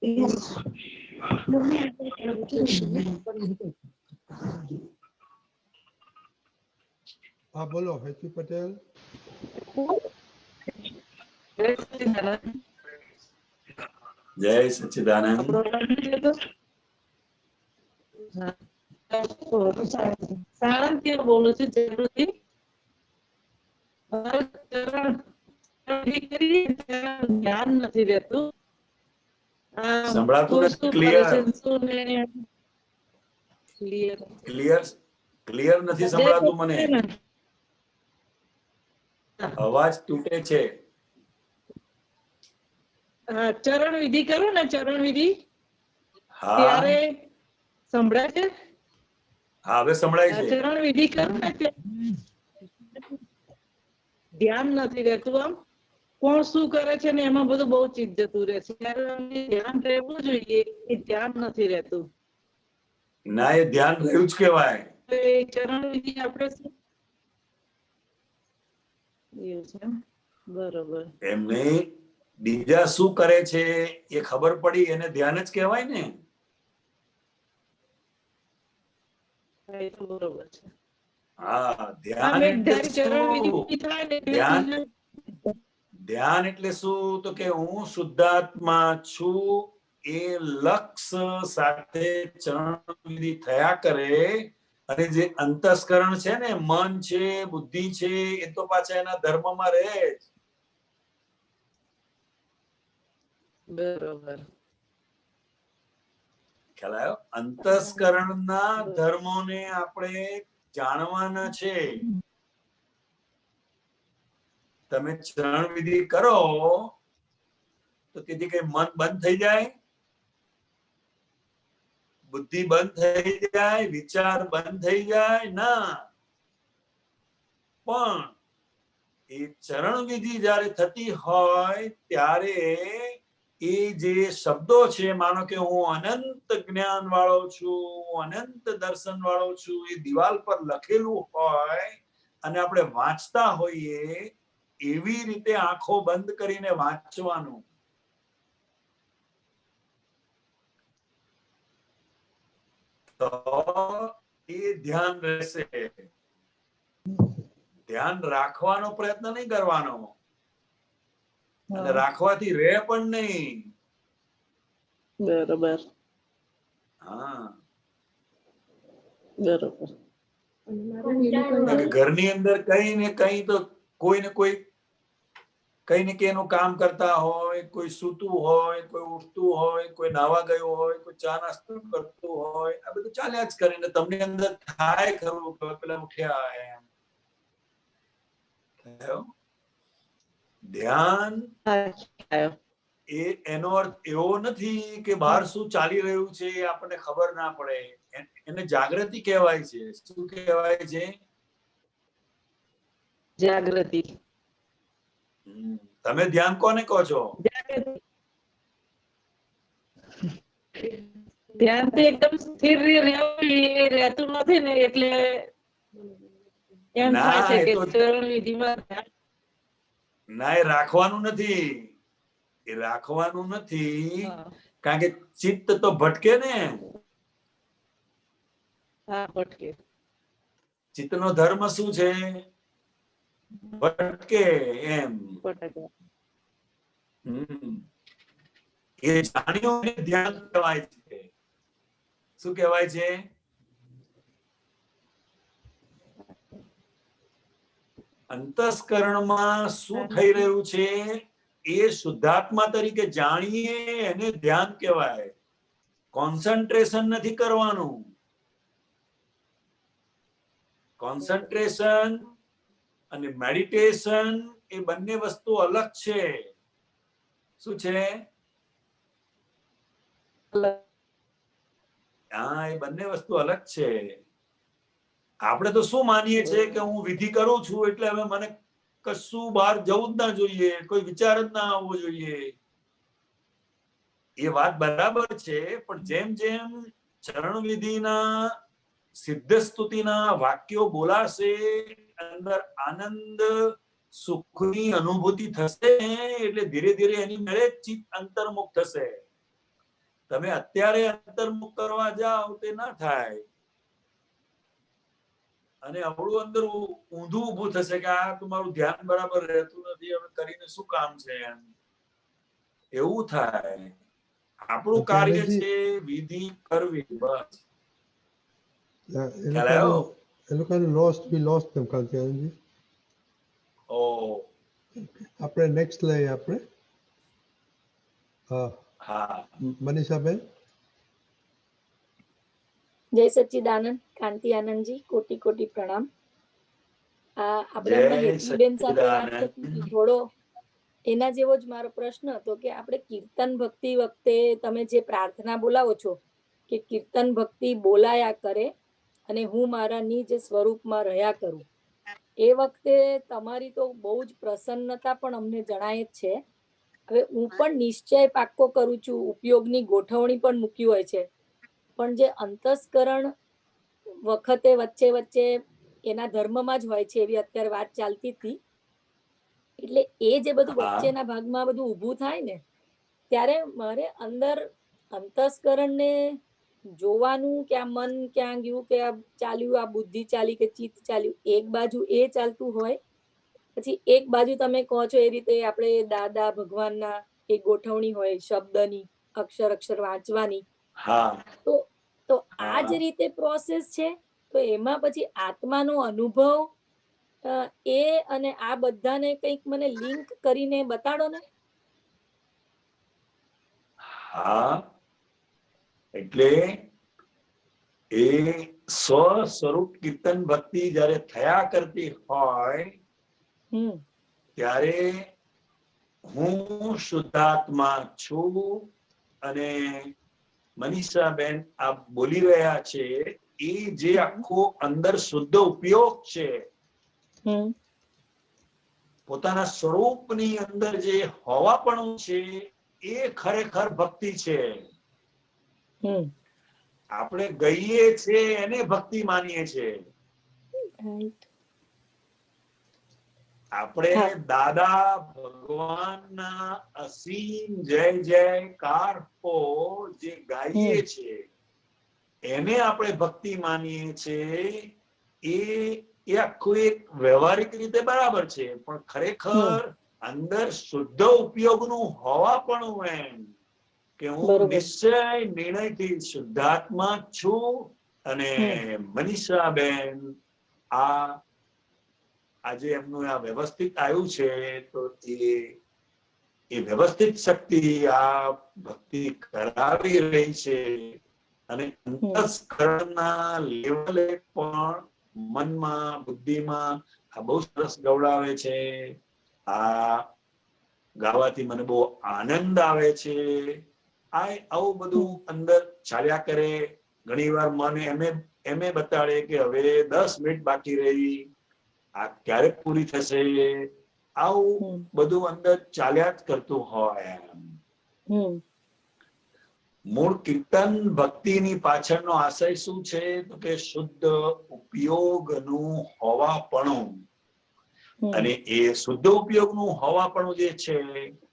Yes. હા બોલો હેતુ પટેલ. જય સચ્ચિદાનંદ. સાળંગથી બોલું છું, જાગૃતિ. ધ્યાન નથી રહેતું. સંભળાતું નથી. ક્લિયર નથી સંભળાતું મને. અવાજ તૂટે છે. ચરણ વિધિ કરું ને, ચરણ વિધિ હા ત્યારે સંભળાય છે. હા હવે સંભળાય છે. ચરણ વિધિ કરું ને ધ્યાન નથી રહેતું. આમ કોણ શું કરે છે ને એમાં બધું બહુ ચીજ જતું રહે છે. ત્યારે ધ્યાન રહેવું જોઈએ, એ ધ્યાન નથી રહેતું. ના એ ધ્યાન રહ્યું જ કહેવાય. ચરણ વિધિ આપણે શું એવું છે? બરોબર. એમને બીજા શું કરે છે એ ખબર પડી, એને ધ્યાન જ કહેવાય ને. બરોબર છે. હા ધ્યાન એટલે ધ્યાન એટલે શું? તો કે હું શુદ્ધાત્મા છું એ લક્ષ્ય સાથે ચરણ વિધિ થયા કરે. અને જે અંતસ્કરણ છે ને, મન છે, બુદ્ધિ છે, એ તો પાછા એના ધર્મમાં રહે જ. બરોબર. ખ્યાલ આવ્યો? અંતસ્કરણના ધર્મોને આપણે જાણવાના છે. તમે ચરણ વિધિ કરો તો તેથી કઈ મન બંધ થઈ જાય, બુદ્ધિ બંધ થઈ જાય, વિચાર બંધ થઈ જાય? ના. પણ એ ચરણ વિધિ જ્યારે થતી હોય ત્યારે એ જે શબ્દો છે, માનો કે હું અનંત જ્ઞાન વાળો છું, અનંત દર્શન વાળો છું, એ દિવાલ પર લખેલું હોય અને આપણે વાંચતા હોઈએ, એવી રીતે આંખો બંધ કરીને વાંચવાનું. તો એ ધ્યાન રહેશે. ધ્યાન રાખવાનો પ્રયત્ન નહીં કરવાનો, અને રાખવાથી રહે પણ નહીં. બરોબર. હા બરોબર. ઘરની અંદર કઈ ને કઈ તો કોઈ ને કોઈ કઈ ને કઈ એનું કામ કરતા હોય, કોઈ સૂતું હોય, કોઈ ઉઠતું હોય, કોઈ નાવા ગયું હોય, કોઈ ચા નાસ્તો કરતું હોય, આ બધું ચાલ્યા જ કરે ને તમને અંદર થાય ખરું કે પેલા ઉઠ્યા એમ. ધ્યાન એનો અર્થ એવો નથી કે બહાર શું ચાલી રહ્યું છે એ આપણને ખબર ના પડે. એને જાગૃતિ કહેવાય છે. શું કહેવાય છે? જાગૃતિ. તમે ધ્યાન કોને કહો છો? ધ્યાન તો એકદમ સ્થિર રહેતું નથી ને, એટલે એમ થાય છે કે ચરણ વિધિમાં ના, એ રાખવાનું નથી. એ રાખવાનું નથી, કારણ કે ચિત્ત તો ભટકે ને. હા ભટકે. ચિત્તનો ધર્મ શું છે? ભટકે એમ. એ જાણ્યું ધ્યાન કહેવાય છે. શું કહેવાય છે? અંતસ્કરણમાં શું થઈ રહ્યું છે એ શુદ્ધાત્મા તરીકે જાણીએ એને ધ્યાન કહેવાય. કોન્સન્ટ્રેશન નથી કરવાનું. કોન્સન્ટ્રેશન અને મેડિટેશન એ બંને વસ્તુ અલગ છે. શું છે? હા, એ બંને વસ્તુ અલગ છે. આપણે તો શું માનીએ છીએ કે હું વિધિ કરું છું એટલે હવે મને કશું બહાર જવું જ ના જોઈએ, કોઈ વિચાર જ ના આવવો જોઈએ. એ વાત બરાબર છે, પણ જેમ જેમ ચરણ વિધિના સિદ્ધ સ્તુતિના વાક્યો બોલાશે, અંદર આનંદ સુખની અનુભૂતિ થશે, એટલે ધીરે ધીરે એની મેળે ચિત્ત અંતર્મુખ થશે. તમે અત્યારે અંતર્મુખ કરવા જાઓ તે ના થાય, અને અવળું અંદર ઊંધું ઊભું થશે કે આ તમારું ધ્યાન બરાબર રહેતું નથી, હવે કરીને શું કામ છે એમ એવું થાય. આપણું કાર્ય છે વિધિ કરવી, બસ. એ લોકોને લોસ્ટ બી લોસ્ટ એમ કાંતિજી. ઓ આપણે નેક્સ્ટ લઈએ આપણે. હા હા મનીષાબેન. જય સચ્ચિદાનંદ. કાંતિ આનંદજી, કોટી કોટી પ્રણામ. આપણે જય હમણાં હેતલબેન સાથે વાત સચ્ચિદાનંદ. થતી હતી, થોડો એના જેવો જ મારો પ્રશ્ન હતો કે આપણે કીર્તન ભક્તિ વખતે તમે જે પ્રાર્થના બોલાવો છો કે કીર્તન ભક્તિ બોલાયા કરે અને હું મારા નિજ સ્વરૂપમાં રહ્યા કરું, એ વખતે તમારી તો બહુ જ પ્રસન્નતા પણ અમને જણાય જ છે. હવે હું પણ નિશ્ચય પાક્કો કરું છું, ઉપયોગની ગોઠવણી પણ મૂકી હોય છે, પણ જે અંતસ્કરણ વખતે વચ્ચે વચ્ચે એના ધર્મમાં જ હોય છે એવી અત્યારે વાત ચાલતી હતી. એટલે એ જે બધું વચ્ચેના ભાગમાં બધું ઊભું થાય ને ત્યારે મારે અંદર અંતસ્કરણને જોવાનું કે આ મન ક્યાં ગયું, કે આ ચાલ્યું, આ બુદ્ધિ ચાલી કે ચિત્ત ચાલ્યું, એક બાજુ એ ચાલતું હોય, પછી એક બાજુ તમે કહો છો એ રીતે આપણે દાદા ભગવાનના એક ગોઠવણી હોય શબ્દની, અક્ષર અક્ષર વાંચવાની. તો આ જ રીતે પ્રોસેસ છે. તો એમાં પછી આત્માનો અનુભવ એ અને આ બધાને કંઈક મને લિંક કરીને બતાડો ને. હા, એટલે એ સ્વ સ્વરૂપ કીર્તન ભક્તિ જ્યારે થયા કરતી હોય ત્યારે હું શુદ્ધાત્મા છું, અને મનીષાબેન આપ બોલી રહ્યા છે એ જે આખો અંદર શુદ્ધ ઉપયોગ છે, પોતાના સ્વરૂપની અંદર જે હોવાપણું છે એ ખરેખર ભક્તિ છે. આપણે ગઈએ છે એને ભક્તિ માનીએ છીએ. આપણે દાદા ભગવાનના અસીમ જય જયકાર જે ગાઈએ છીએ એને આપણે ભક્તિ માનીએ છીએ. એ આખું એક વ્યવહારિક રીતે બરાબર છે, પણ ખરેખર અંદર શુદ્ધ ઉપયોગનું હોવાપણું એમ કે હું નિશ્ચય નિર્ણયથી શુદ્ધાત્મા છું. અને મનીષાબેન આજે એમનું આ વ્યવસ્થિત આવ્યું છે, તો એ વ્યવસ્થિત શક્તિ આ ભક્તિ કરાવી રહી છે, અને અંતસ્કરણના લેવલે પણ મનમાં બુદ્ધિમાં આ બહુ સરસ ગવડાવે છે. આ ગાવાથી મને બહુ આનંદ આવે છે. આવું બધું અંદર ચાલ્યા કરે. ઘણી વાર મને એમે બતાડે કે હવે 10 મિનિટ બાકી રહી, આ ક્યારે પૂરી થશે, આવું બધું અંદર ચાલ્યા જ કરતું હોય. મૂળ કીર્તન ભક્તિની પાછળનો આશય શું છે? તો કે શુદ્ધ ઉપયોગનું હોવાપણું. અને એ શુદ્ધ ઉપયોગનું હોવાપણું જે છે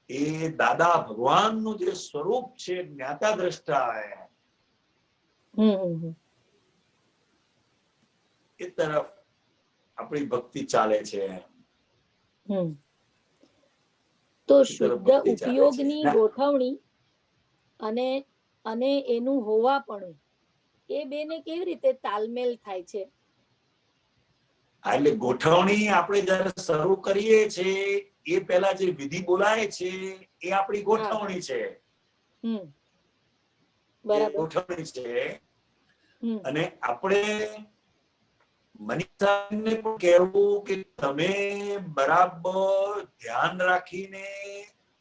એ દાદા ભગવાનનું જે સ્વરૂપ છે જ્ઞાતા દ્રષ્ટા, એ તરફ આપણી ભક્તિ ચાલે છે. તો શુદ્ધ ઉપયોગની ગોઠવણી અને એનું હોવાપણું, એ બેને કેવી રીતે તાલમેલ થાય છે? એટલે ગોઠવણી આપણે જયારે શરૂ કરીએ છીએ એ પહેલા જે વિધિ બોલાય છે એ આપણી ગોઠવણી છે. ગોઠવણી છે. અને આપણે મનીષાને પણ કહેવું કે તમે બરાબર ધ્યાન રાખીને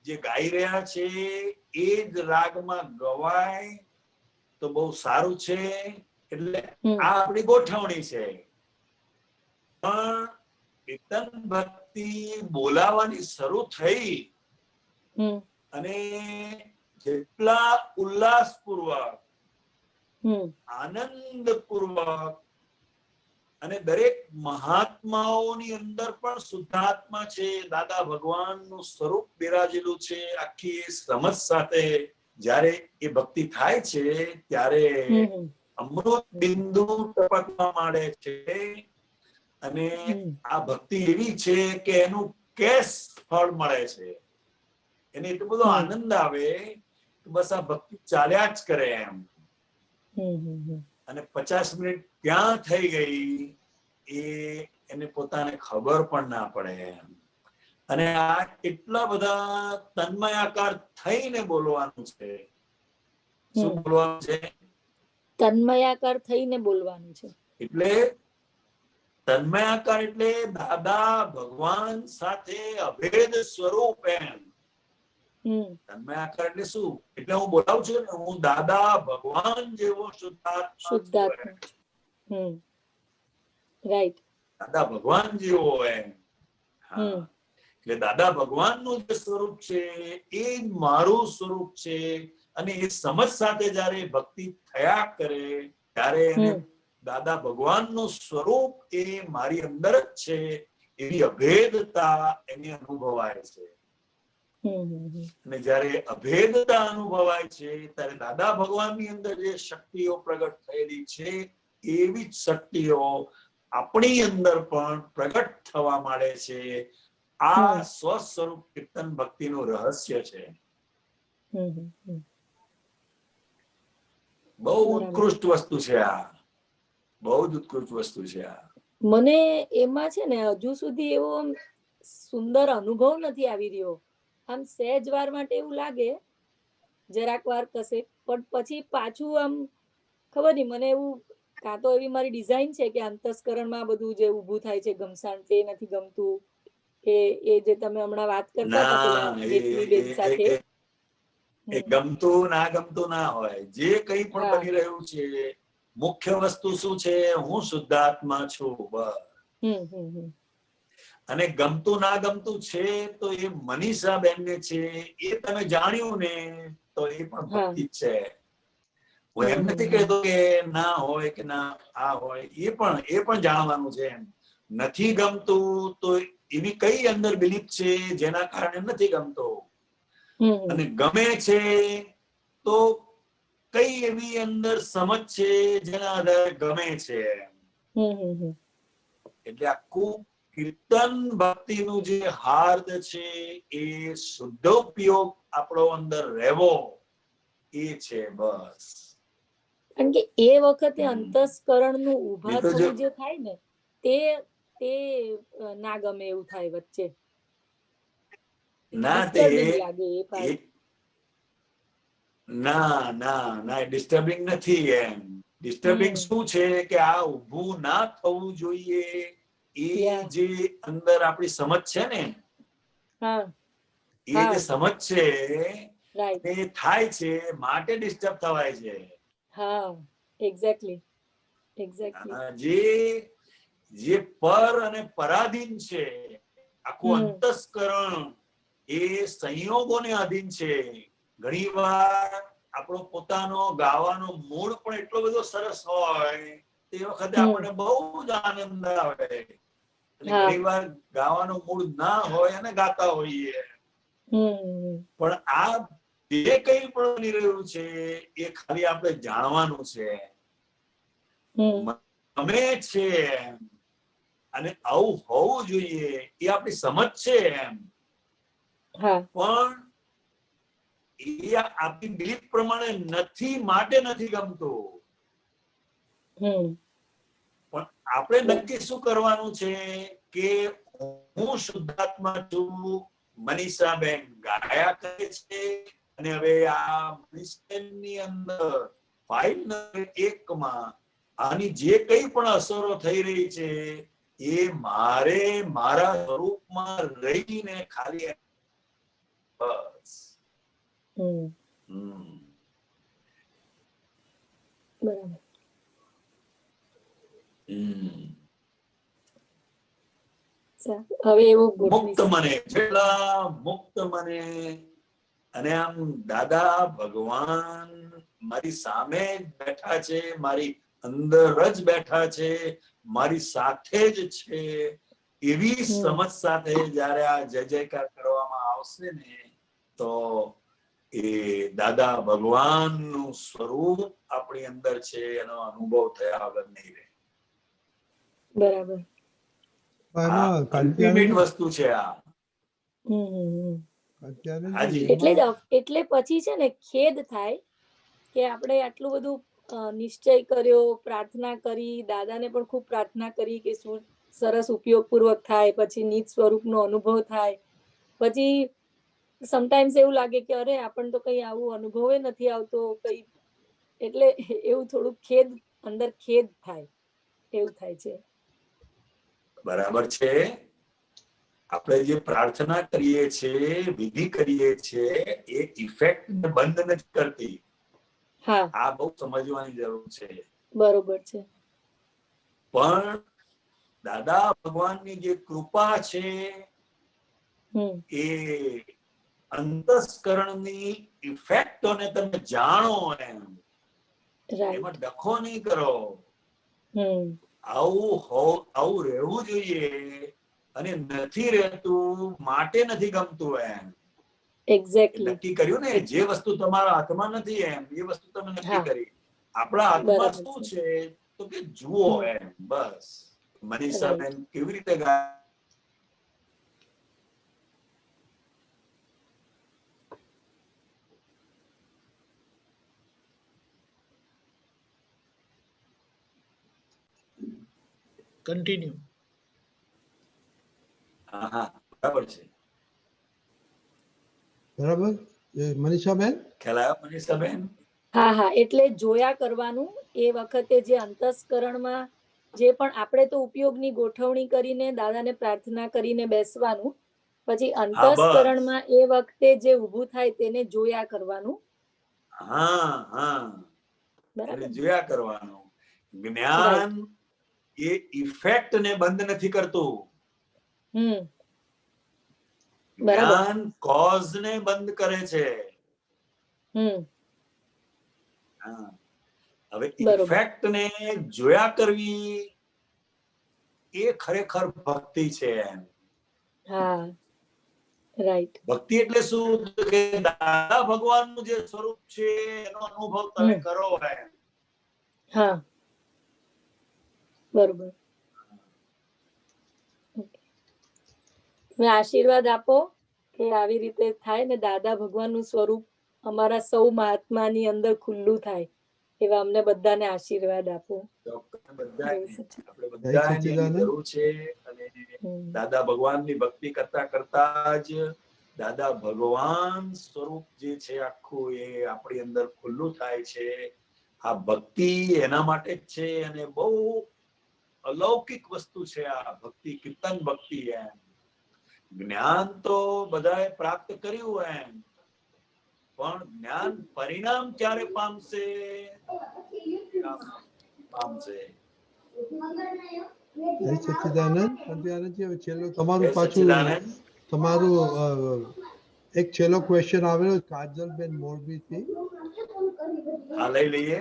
જે ગાઈ રહ્યા છે એ જ રાગમાં ગવાય તો બહુ સારું છે. એટલે આ આપણી ગોઠવણી છે. પણ કીર્તન ભક્તિ બોલાવાની શરૂ થઈ અને જેટલા ઉલ્લાસપૂર્વક, આનંદપૂર્વક, અને દરેક મહાત્માઓની અંદર પણ શુદ્ધાત્મા છે, દાદા ભગવાનનું સ્વરૂપ બિરાજેલું છે, આખી સમજ સાથે જ્યારે એ ભક્તિ થાય છે ત્યારે અમૃત બિંદુ ટપકવા માંડે છે અને આ ભક્તિ એવી છે કે એનું કેશ ફળ મળે છે, એને એટલો બધો આનંદ આવે કે બસ આ ભક્તિ ચાલ્યા જ કરે એમ. અને 50 મિનિટ ક્યાં થઈ ગઈ એને પોતાને ખબર પણ ના પડે એમ. અને આ એટલા બધા તન્મયાકાર થઈને બોલવાનું છે. શું બોલવાનું છે? તન્મયાકાર થઈને બોલવાનું છે. એટલે તન્મયાકાર એટલે દાદા ભગવાન સાથે અભેદ સ્વરૂપ એમ. તન્મયાકાર એટલે શું? એટલે હું બોલાવું છું ને, હું દાદા ભગવાન જેવો શુદ્ધાત્મા, રાઈટ, દાદા ભગવાન જેવો એમ. એટલે દાદા ભગવાનનું જે સ્વરૂપ છે એ મારું સ્વરૂપ છે. અને એ સમજ સાથે જયારે ભક્તિ થયા કરે ત્યારે એને દાદા ભગવાનનું સ્વરૂપ એ મારી અંદર જ છે એવી અભેદતા એને અનુભવાય છે. અને જયારે અભેદતા અનુભવાય છે ત્યારે દાદા ભગવાનની અંદર જે શક્તિઓ પ્રગટ થયેલી છે એવી જ શક્તિઓ આપણી અંદર પણ પ્રગટ થવા માંડે છે. આ સ્વસ્વરૂપ કીર્તન ભક્તિનું રહસ્ય છે. બહુ ઉત્કૃષ્ટ વસ્તુ છે આ, બહુ જ ઉત્કૃષ્ટ વસ્તુ છે આ. મને એમાં છે ને હજુ સુધી એવો સુંદર અનુભવ નથી આવી રહ્યો. આમ સહેજ વાર માટે એવું લાગે, જરાક વાર કશે, પણ પછી પાછું આમ ખબર નહીં, મને એવું કાં તો એવી મારી ડિઝાઇન છે કે અંતસ્કરણમાં બધું જે ઊભું થાય છે ઘમસાણ તે નથી ગમતું, કે એ જે તમે હમણાં વાત કરતા હતા પેલા બેન સાથે, એ ગમતું ના ગમતું ના હોય. જે કંઈ પણ બની રહ્યું છે મુખ્ય વસ્તુ શું છે? હું શુદ્ધાત્મા છું બસ. અને ગમતું ના ગમતું છે તો એ મનીષાબેન ને છે એ તમે જાણ્યું ને તો એ પણ ભક્તિ છે. હું એમ નથી કહેતો કે ના હોય કે ના આ હોય, એ પણ જાણવાનું છે. એમ નથી ગમતું તો એવી કઈ અંદર બિલીફ છે જેના કારણે નથી ગમતો, અને ગમે છે તો કઈ એવી અંદર સમજ છે જેના આધારે ગમે છે. એટલે આખું કીર્તન ભક્તિનું જે હાર્દ છે એ શુદ્ધોપયોગ આપણો અંદર રહેવો એ છે બસ. કારણ કે એ વખતે અંતસ્કરણનું ઊભા થવું જે થાય ને તે ના ગમે એવું થાય વચ્ચે. ના તે ના ડિસ્ટર્બિંગ નથી. એમ ડિસ્ટર્બિંગ શું છે કે આ ઊભું ના થવું જોઈએ એ જે અંદર આપણી સમજ છે ને, એ જે સમજ છે એ થાય છે માટે ડિસ્ટર્બ થવાય છે. હા, એક્ઝેક્ટલી. જે પર અને પરાધીન છે આખું અંતસ્કરણ એ સંયોગોને આધીન છે. ઘણી વાર આપણો પોતાનો ગાવાનો મૂડ પણ એટલો બધો સરસ હોય તે વખતે આપણને બહુ જ આનંદ આવે. ઘણી વાર ગાવાનો મૂડ ના હોય અને ગાતા હોઈએ. પણ આ જે કંઈ પણ બની રહ્યું છે એ ખાલી આપણે જાણવાનું છે. ગમે છે અને આવું હોવું જોઈએ એ આપણી સમજ છે એમ. પણ એ આપણી બિલીફ પ્રમાણે નથી માટે નથી ગમતું. પણ આપણે નક્કી શું કરવાનું છે કે હું શુદ્ધાત્મા છું. મનીષાબેન ગાયા કરે છે અને હવે આ મનીષાબેનની અંદર ફાઇલ નંબર 1 માં આની જે કંઈ પણ અસરો થઈ રહી છે એ મારે મારા સ્વરૂપમાં રહીને ખાલી બસ. હવે એવું મુક્ત મને, જેટલા મુક્ત મને. અને આમ દાદા ભગવાન મારી સામે જ બેઠા છે, મારી અંદર જ બેઠા છે, મારી સાથે જ છે એવી સમજ સાથે જયારે આ જય જયકાર કરવામાં આવશે ને તો એ દાદા ભગવાનનું સ્વરૂપ આપણી અંદર છે એનો અનુભવ થયા વગર નહીં રહે. બરાબર. અલ્ટિમેટ વસ્તુ છે આ. એટલે પછી છે ને ખેદ થાય કે આપણે આટલું બધું નિશ્ચય કર્યો, પ્રાર્થના કરી, દાદાને પણ ખૂબ પ્રાર્થના કરી કે શું સરસ ઉપયોગપૂર્વક થાય, પછી નિજ સ્વરૂપનો અનુભવ થાય, પછી સમટાઈમ્સ એવું લાગે કે અરે આપણને તો કઈ આવું અનુભવ નથી આવતો કઈ, એટલે એવું થોડું ખેદ, અંદર ખેદ થાય, એવું થાય છે. બરાબર છે. આપણે જે પ્રાર્થના કરીએ છીએ, વિધિ કરીએ છીએ, એ ઇફેક્ટ ને બંધ નથી કરતી. હા, આ બહુ સમજવાની જરૂર છે. બરોબર છે. પણ દાદા ભગવાનની જે કૃપા છે એ અંતસ્કરણની ઇફેક્ટોને તમે જાણો, એમાં ડખો નહીં કરો. આવું રહેવું જોઈએ, અને નથી રહેતું માટે નથી ગમતું એમ. એક્ઝેક્ટલી નક્કી કર્યું ને, જે વસ્તુ તમારા હાથમાં નથી એમ, એ વસ્તુ તમે નક્કી કરી. આપણા હાથમાં શું છે તો કે જુઓ એમ, બસ. મનીષાબેન કેવી રીતે કન્ટિન્યુ. હા, બરાબર છે. બરાબર મનીષાબેન? ખ્યાલ આવ્યો મનીષાબેન? હા, એટલે જોયા કરવાનું એ વખતે જે અંતસ્કરણમાં જે પણ આપણે તો ઉપયોગની ગોઠવણી કરીને દાદાને પ્રાર્થના કરીને બેસવાનું, પછી અંતસ્કરણમાં એ વખતે જે ઊભું થાય તેને જોયા કરવાનું. એને જોયા કરવાનું. જ્ઞાન એ ઇફેક્ટ ને બંધ નથી કરતું. જ્ઞાન કોઝ ને બંધ કરે છે. હવે ઇફેક્ટ ને જોયા કરવી એ ખરેખર ભક્તિ છે. ભક્તિ એટલે શું કે દાદા ભગવાનનું જે સ્વરૂપ છે એનો અનુભવ તમે કરો. હા, બરોબર. આશીર્વાદ આપો કે આવી રીતે થાય ને દાદા ભગવાનનું સ્વરૂપ અમારા સૌ મહાત્માની અંદર ખુલ્લું થાય, એવા અમને બધાને આશીર્વાદ આપો. જરૂર છે. અને દાદા ભગવાનની ભક્તિ કરતા કરતા જ દાદા ભગવાન સ્વરૂપ જે છે આખું એ આપણી અંદર ખુલ્લું થાય છે. આ ભક્તિ એના માટે જ છે, અને બહુ અલૌકિક વસ્તુ છે આ ભક્તિ, કીર્તન ભક્તિ. એમ જ્ઞાન તો બધાએ પ્રાપ્ત કર્યું એમ, પણ જ્ઞાન પરિણામ ક્યારે પામશે? તમારું એક છેલ્લો ક્વેશ્ચન આવેલો કાજલબેન મોરબીથી. હા, લઈ લઈએ.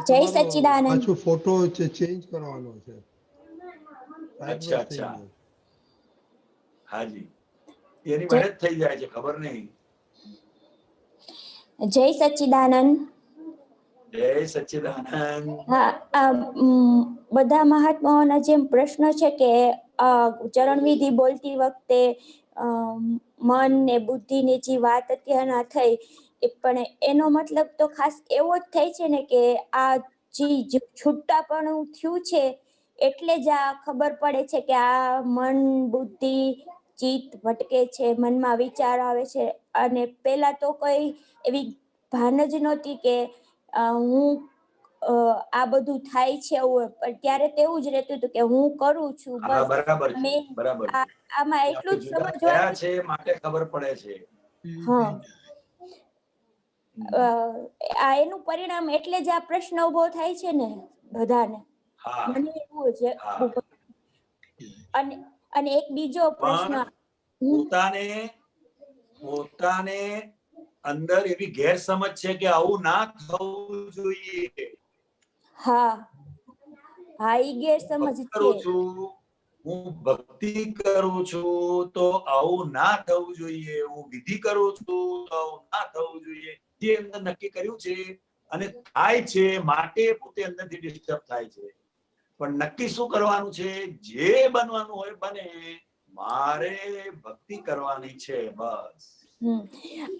જય સચ્ચિદાનંદ. પાછું ફોટો ચેન્જ કરવાનો છે. અચ્છા. હાજી, એની મહેનત થઈ જાય છે, ખબર નહીં. જય સચ્ચિદાનંદ. જય સચ્ચિદાનંદ. હા, બધા મહાત્માઓના જેમ પ્રશ્ન છે કે ચરણ વિધિ બોલતી વખતે મન ને બુદ્ધિની જે વાત અત્યારના થઈ, પણ એનો મતલબ તો ખાસ એવો જ થાય છે ને કે આ જે છૂટાપણું થયું છે એટલે જ આ ખબર પડે છે કે આ મન, બુદ્ધિ, ચિત્ત ભટકે છે, મનમાં વિચાર આવે છે. અને પેલા તો કોઈ એવી ભાન જ નહોતી કે હું આ બધું થાય છે એવું, પણ ત્યારે તો એવું જ રહેતું હતું કે હું કરું છું બસ. બરાબર છે. આમાં એટલું જ સમજવાનું છે માટે ખબર પડે છે. એનું પરિણામ એટલે જ આ પ્રશ્ન ઉભો થાય છે ને બધાને. મને એવું છે. અને એક બીજો પ્રશ્ન, પોતાને અંદર એવી ગેરસમજ છે કે આવું ના થવું જોઈએ. હા, એ ગેરસમજ છે. હું ભક્તિ કરું છું તો આવું ના થવું જોઈએ, હું વિધિ કરું છું તો આવું ના થવું જોઈએ, જે અંદર નક્કી કર્યું છે અને થાય છે માટે પોતે અંદરથી ડિસ્ટર્બ થાય છે. પણ નક્કી શું કરવાનું છે? જે બનવાનું હોય બને, મારે ભક્તિ કરવાની છે બસ.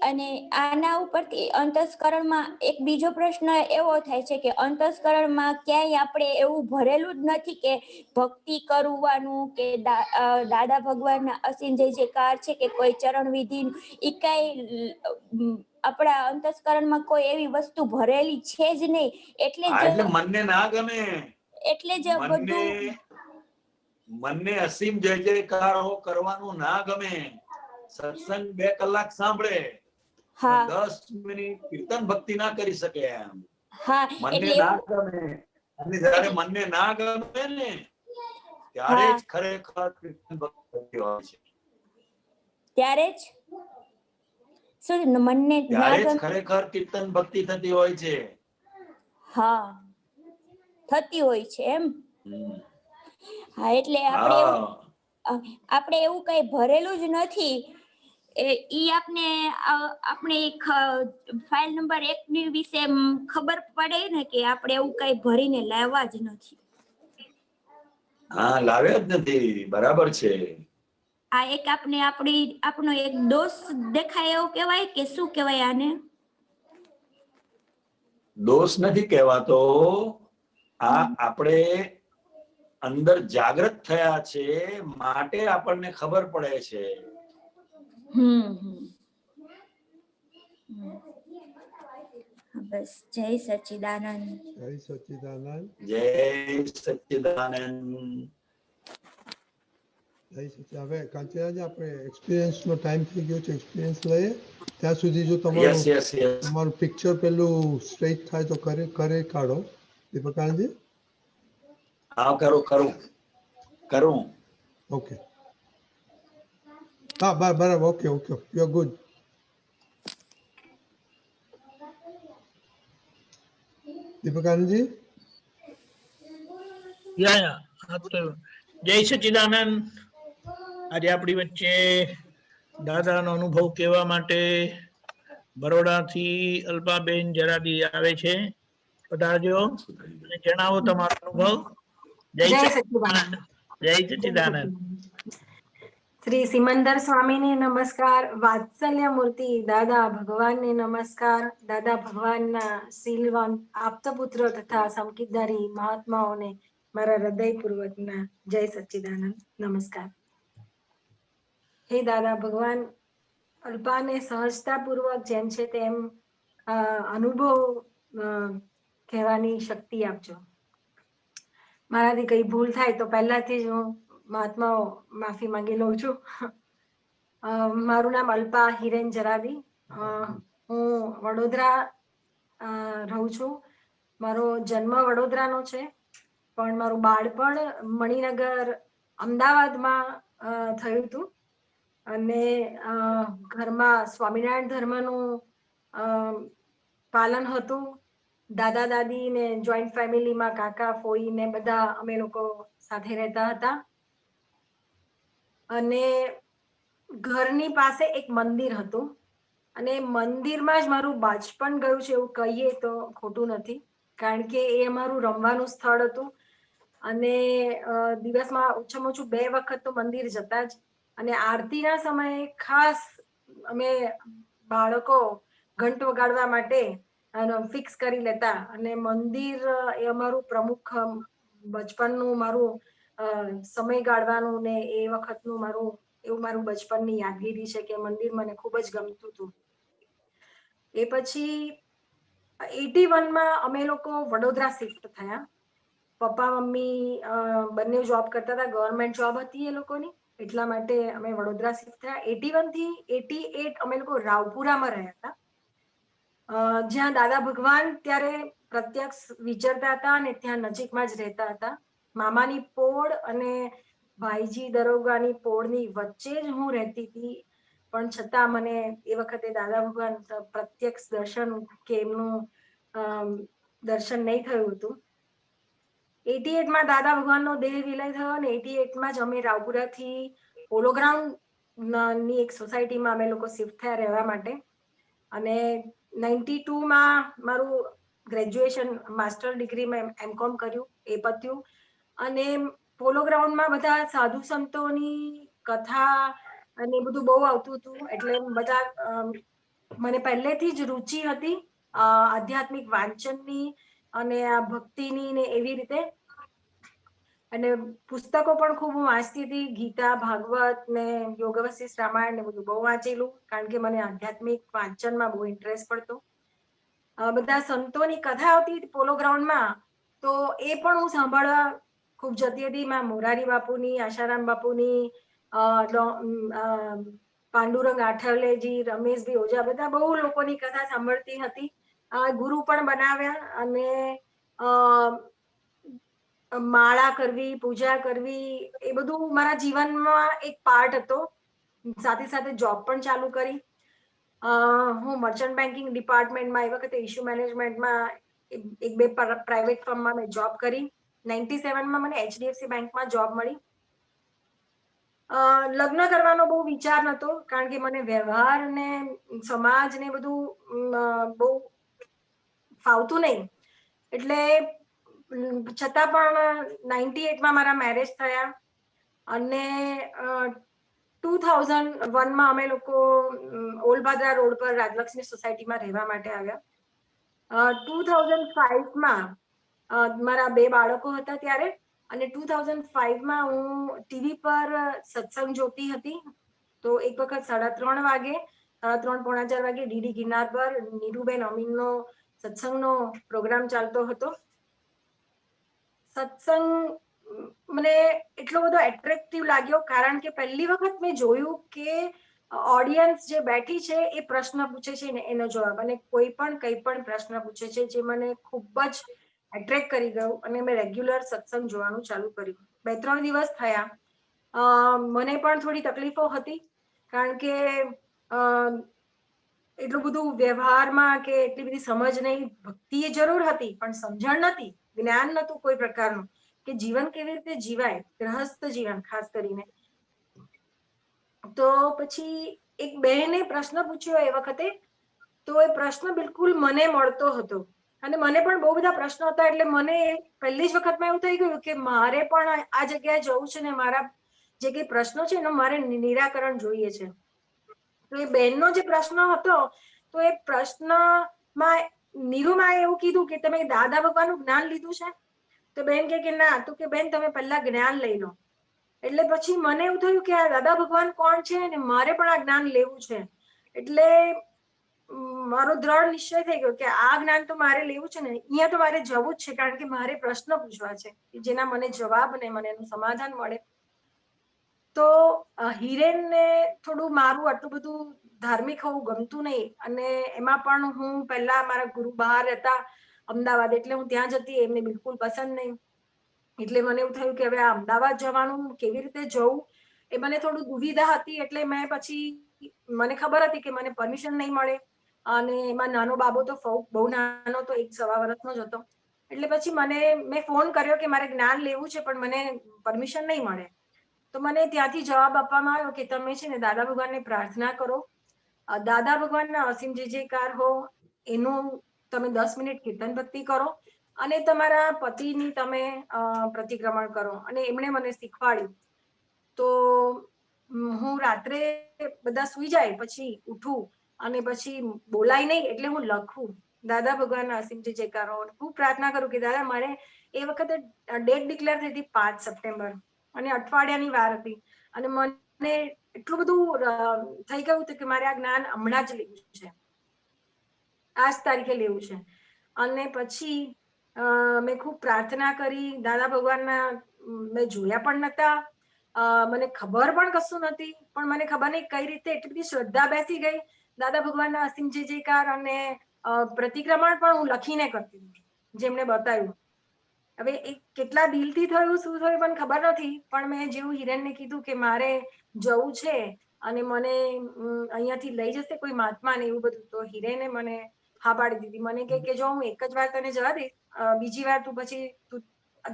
અને આના ઉપરથી અંતસ્કરણમાં એક બીજો પ્રશ્ન એવો થાય છે કે અંતસ્કરણમાં ક્યાંય આપણે એવું ભરેલું જ નથી કે ભક્તિ કરવાનું કે દાદા ભગવાનના અસીમ જય જયકાર છે કે કોઈ ચરણ વિધિ એ કાંઈ આપણા અંતસ્કરણમાં કોઈ એવી વસ્તુ ભરેલી છે જ નહીં. એટલે મનને ના ગમે, એટલે જ બધું મનને અસીમ જય જયકાર કરવાનું ના ગમે. સત્સંગ 2 કલાક સાંભળે, 10 મિનિટ કીર્તન ભક્તિ ના કરી શકે એમ. મનને ના ગમે, અને જયારે મનને ના ગમે ને ત્યારે જ ખરેખર કીર્તન ભક્તિ હોય છે. ત્યારે જ મનને ત્યારે જ ખરેખર કીર્તન ભક્તિ થતી હોય છે. હા, થતી હોય છે એમ. હા, એટલે આપણે એવું કઈ ભરેલું જ નથી. ઈ આપણે ફાઇલ નંબર 1 ની વિશે ખબર પડે ને કે આપણે એવું કઈ ભરીને લાવવા જ નથી. હા, લાવ્યા જ નથી, બરાબર છે. આ એક આપણો એક દોષ દેખાય એવું કહેવાય કે શું કહેવાય આને? દોષ નથી કહેવાતો, આ આપણે અંદર જાગૃત થયા છે માટે આપણને ખબર પડે છે. બસ, જય સચ્ચિદાનંદ. જય સચ્ચિદાનંદ. જય સચ્ચિદાનંદ. હવે કાંચરાજી, આપણે એક્સપિરિયન્સ નો ટાઈમ થઈ ગયો છે, એક્સપિરિયન્સ લઈએ. ત્યાં સુધી જો તમારું પિક્ચર પેલું સ્ટ્રેટ થાય તો કરે કાઢો દીપકાનંદજી. હા, કરું. ઓકે, હા, બરાબર. Okay, you are good. Deepakanandji. જય સચ્ચિદાનંદ. આજે આપણી વચ્ચે દાદાનો અનુભવ કહેવા માટે બરોડાથી અલ્પાબેન જરાદી આવે છે. પધારજો અને જણાવો તમારો અનુભવ. જય સચ્ચિદાનંદ. જય સચ્ચિદાનંદ. શ્રી સિમંદર સ્વામીને નમસ્કાર. વાત્સલ્ય મૂર્તિ દાદા ભગવાનને નમસ્કાર. દાદા ભગવાનના શીલવંત આપ્તપુત્ર તથા સમકીદારી મહાત્માઓને મારા હૃદયપૂર્વકના જય સચ્ચિદાનંદ નમસ્કાર. હે દાદા ભગવાન, અલ્પાને સહજતાપૂર્વક જેમ છે તેમ અનુભવ કહેવાની શક્તિ આપજો. મારાથી કઈ ભૂલ થાય તો પહેલાથી જ હું મહાત્માઓ માફી માંગી લઉં છું. મારું નામ અલ્પા હિરેન જરાવી. હું વડોદરા રહું છું. મારો જન્મ વડોદરાનો છે, પણ મારું બાળપણ મણિનગર અમદાવાદમાં થયું હતું. અને ઘરમાં સ્વામિનારાયણ ધર્મનું પાલન હતું. દાદા દાદી ને જોઈન્ટ ફેમિલીમાં કાકા ફોઈ ને બધા અમે લોકો સાથે રહેતા હતા. અને ઘરની પાસે એક મંદિર હતું, અને મંદિરમાં જ મારું બાળપણ ગયું છે એવું કહીએ તો ખોટું નથી, કારણ કે એ અમારું રમવાનું સ્થળ હતું. અને દિવસમાં ઓછામાં ઓછું 2 વખત તો મંદિર જતા જ. અને આરતીના સમયે ખાસ અમે બાળકો ઘંટ વગાડવા માટે ફિક્સ કરી લેતા. અને મંદિર એ અમારું પ્રમુખ બચપનનું મારું સમય ગાળવાનું ને એ વખતનું મારું બચપનની યાદગીરી છે કે મંદિર મને ખૂબ જ ગમતું હતું. એ પછી 81માં અમે લોકો વડોદરા શિફ્ટ થયા. પપ્પા મમ્મી બંને જોબ કરતા હતા, ગવર્મેન્ટ જોબ હતી એ લોકોની, એટલા માટે અમે વડોદરા શિફ્ટ થયા. 81 થી 88 અમે લોકો રાવપુરામાં રહ્યા હતા, જ્યાં દાદા ભગવાન ત્યારે પ્રત્યક્ષ વિચરતા હતા અને ત્યાં નજીકમાં જ રહેતા હતા. મામાની પોળ અને ભાઈજી દરોગાની પોળની વચ્ચે જ હું રહેતી હતી, પણ છતાં મને એ વખતે દાદા ભગવાન પ્રત્યક્ષ દર્શન કે એમનું દર્શન નહીં થયું હતું. 88 માં દાદા ભગવાનનો દેહ વિલય થયો અને 88 માં જ અમે રાવપુરાથી પોલો ગ્રાઉન્ડ ની એક સોસાયટીમાં અમે લોકો શિફ્ટ થયા રહેવા માટે. અને 92 માં મારું ગ્રેજ્યુએશન માસ્ટર ડિગ્રીમાં એમકોમ કર્યું, એ પત્યું. અને પોલો ગ્રાઉન્ડમાં બધા સાધુ સંતોની કથા અને બધું બહુ આવતું હતું, એટલે બધા મને પહેલેથી જ રુચિ હતી આધ્યાત્મિક વાંચનની અને આ ભક્તિની ને એવી રીતે. અને પુસ્તકો પણ ખૂબ હું વાંચતી હતી, ગીતા, ભાગવત ને યોગ વશિષ્ઠ રામાયણ ને બધું બહુ વાંચેલું, કારણ કે મને આધ્યાત્મિક વાંચનમાં બહુ ઇન્ટરેસ્ટ પડતો. બધા સંતોની કથા આવતી પોલો ગ્રાઉન્ડમાં, તો એ પણ હું સાંભળવા ખૂબ જતી હતી. માં મોરારી બાપુની, આશારામ બાપુની, પાંડુરંગ આઠવલેજી, રમેશભાઈ ઓઝા, બધા બહુ લોકોની કથા સાંભળતી હતી. ગુરુ પણ બનાવ્યા અને માળા કરવી, પૂજા કરવી, એ બધું મારા જીવનમાં એક પાર્ટ હતો. સાથે સાથે જોબ પણ ચાલુ કરી. હું મર્ચન્ટ બેન્કિંગ ડિપાર્ટમેન્ટમાં એ વખતે ઇશ્યુ મેનેજમેન્ટમાં એક બે પ્રાઇવેટ ફર્મમાં મેં જોબ કરી. 97 માં મને HDFC બેંકમાં જોબ મળી. લગ્ન કરવાનો બહુ વિચાર નતો, કારણ કે મને વ્યવહાર ને સમાજ ને બધું બહુ ફાવતું નહીં. એટલે છતાં પણ 98 માં મારા મેરેજ થયા. અને 2001માં અમે લોકો ઓલબાદરા રોડ પર રાજલક્ષ્મી સોસાયટીમાં રહેવા માટે આવ્યા. 2005માં મારા 2 બાળકો હતા ત્યારે, અને 2005માં હું ટીવી પર સત્સંગ જોતી હતી. તો એક વખત 3:30 વાગે, 3:30 પોણા 4 વાગે ડીડી ગિરનાર પર નીરુબેન અમીનનો સત્સંગનો પ્રોગ્રામ ચાલતો હતો. સત્સંગ મને એટલો બધો એટ્રેક્ટિવ લાગ્યો, કારણ કે પહેલી વખત મેં જોયું કે ઓડિયન્સ જે બેઠી છે એ પ્રશ્ન પૂછે છે ને એનો જવાબ, અને કોઈ પણ કંઈ પણ પ્રશ્ન પૂછે છે, જે મને ખૂબ જ એટ્રેક્ટ કરી ગયું. અને મેં રેગ્યુલર સત્સંગ જોવાનું ચાલુ કર્યું. 2-3 દિવસ થયા. મને પણ થોડી તકલીફો હતી, કારણ કે એટલું બધું વ્યવહારમાં કે એટલી બધી સમજ નહીં. ભક્તિ એ જરૂર હતી, પણ સમજણ નથી, જ્ઞાન નતું કોઈ પ્રકારનું કે જીવન કેવી રીતે જીવાય, ગ્રહસ્થ જીવન ખાસ કરીને. તો પછી એક બહેને પ્રશ્ન પૂછ્યો એ વખતે, તો એ પ્રશ્ન બિલકુલ મને મળતો હતો. અને મને પણ બહુ બધા પ્રશ્નો હતા, એટલે મને પહેલી જ વખતમાં એવું થઈ ગયું કે મારે પણ આ જગ્યાએ જવું છે ને મારા જે કઈ પ્રશ્નો છે એનો મારે નિરાકરણ જોઈએ છે. તો એ બહેનનો જે પ્રશ્ન હતો, તો એ પ્રશ્નમાં નીરુમાએ એવું કીધું કે તમે દાદા ભગવાનનું જ્ઞાન લીધું છે? તો બેન કે ના. તો કે બેન તમે પહેલા જ્ઞાન લઈ લો. એટલે પછી મને એવું થયું કે આ દાદા ભગવાન કોણ છે અને મારે પણ આ જ્ઞાન લેવું છે. એટલે મારો દ્રઢ નિશ્ચય થઈ ગયો કે આ જ્ઞાન તો મારે લેવું છે ને, અહીંયા તો મારે જવું જ છે, કારણ કે મારે પ્રશ્ન પૂછવા છે જેના મને જવાબ ને મને એનું સમાધાન મળે. તો હિરેનને થોડું મારું આટલું બધું ધાર્મિક હોવું ગમતું નહીં, અને એમાં પણ હું પહેલા મારા ગુરુ બહાર રહેતા અમદાવાદ, એટલે હું ત્યાં જતી, એમને બિલકુલ પસંદ નહીં. એટલે મને એવું થયું કે હવે આ અમદાવાદ જવાનું કેવી રીતે જવું એ મને થોડું દુવિધા હતી. એટલે મેં પછી, મને ખબર હતી કે મને પરમિશન નહીં મળે, અને એમાં નાનો બાબો તો બહુ નાનો તો 1-1.25 વર્ષનો જ હતો. એટલે પછી મેં ફોન કર્યો કે મારે જ્ઞાન લેવું છે, પણ મને પરમિશન નહીં મળે. તો મને ત્યાંથી જવાબ આપવામાં આવ્યો કે તમે છે ને દાદા ભગવાનને પ્રાર્થના કરો, દાદા ભગવાનના અસીમ જય જયકાર હો, એનું તમે 10 મિનિટ કીર્તન ભક્તિ કરો, અને તમારા પતિની તમે પ્રતિક્રમણ કરો. અને એમણે મને શીખવાડ્યું. તો હું રાત્રે બધા સુઈ જાય પછી ઉઠું, અને પછી બોલાય નહીં એટલે હું લખું દાદા ભગવાનના અસીમ જય જયકાર હો. હું પ્રાર્થના કરું કે દાદા, મારે એ વખતે ડેટ ડિક્લેર થઈ હતી 5 સપ્ટેમ્બર, અને અઠવાડિયાની વાર હતી, અને મને એટલું બધું થઈ ગયું હતું કે મારે આ જ્ઞાન હમણાં જ લેવું છે, આ જ તારીખે લેવું છે. અને પછી મેં ખૂબ પ્રાર્થના કરી. દાદા ભગવાનના મેં જોયા પણ નતા, મને ખબર પણ કશું નથી, પણ મને ખબર નહીં કઈ રીતે એટલી બધી શ્રદ્ધા બેસી ગઈ. દાદા ભગવાનના અસીમ જય જયકાર અને પ્રતિક્રમણ પણ હું લખીને કરતી હતી, જેમને બતાવ્યું. હવે એ કેટલા દિલથી થયું, શું થયું મને ખબર નથી, પણ મેં જેવું હિરેનને કીધું કે મારે જવું છે અને મને અહીંયાથી લઈ જશે કોઈ મહાત્મા ને એવું બધું, તો હિરેને મને હા પાડી દીધી. મને કે જો હું એક જ વાર તને જવા દઈશ, બીજી વાર તું પછી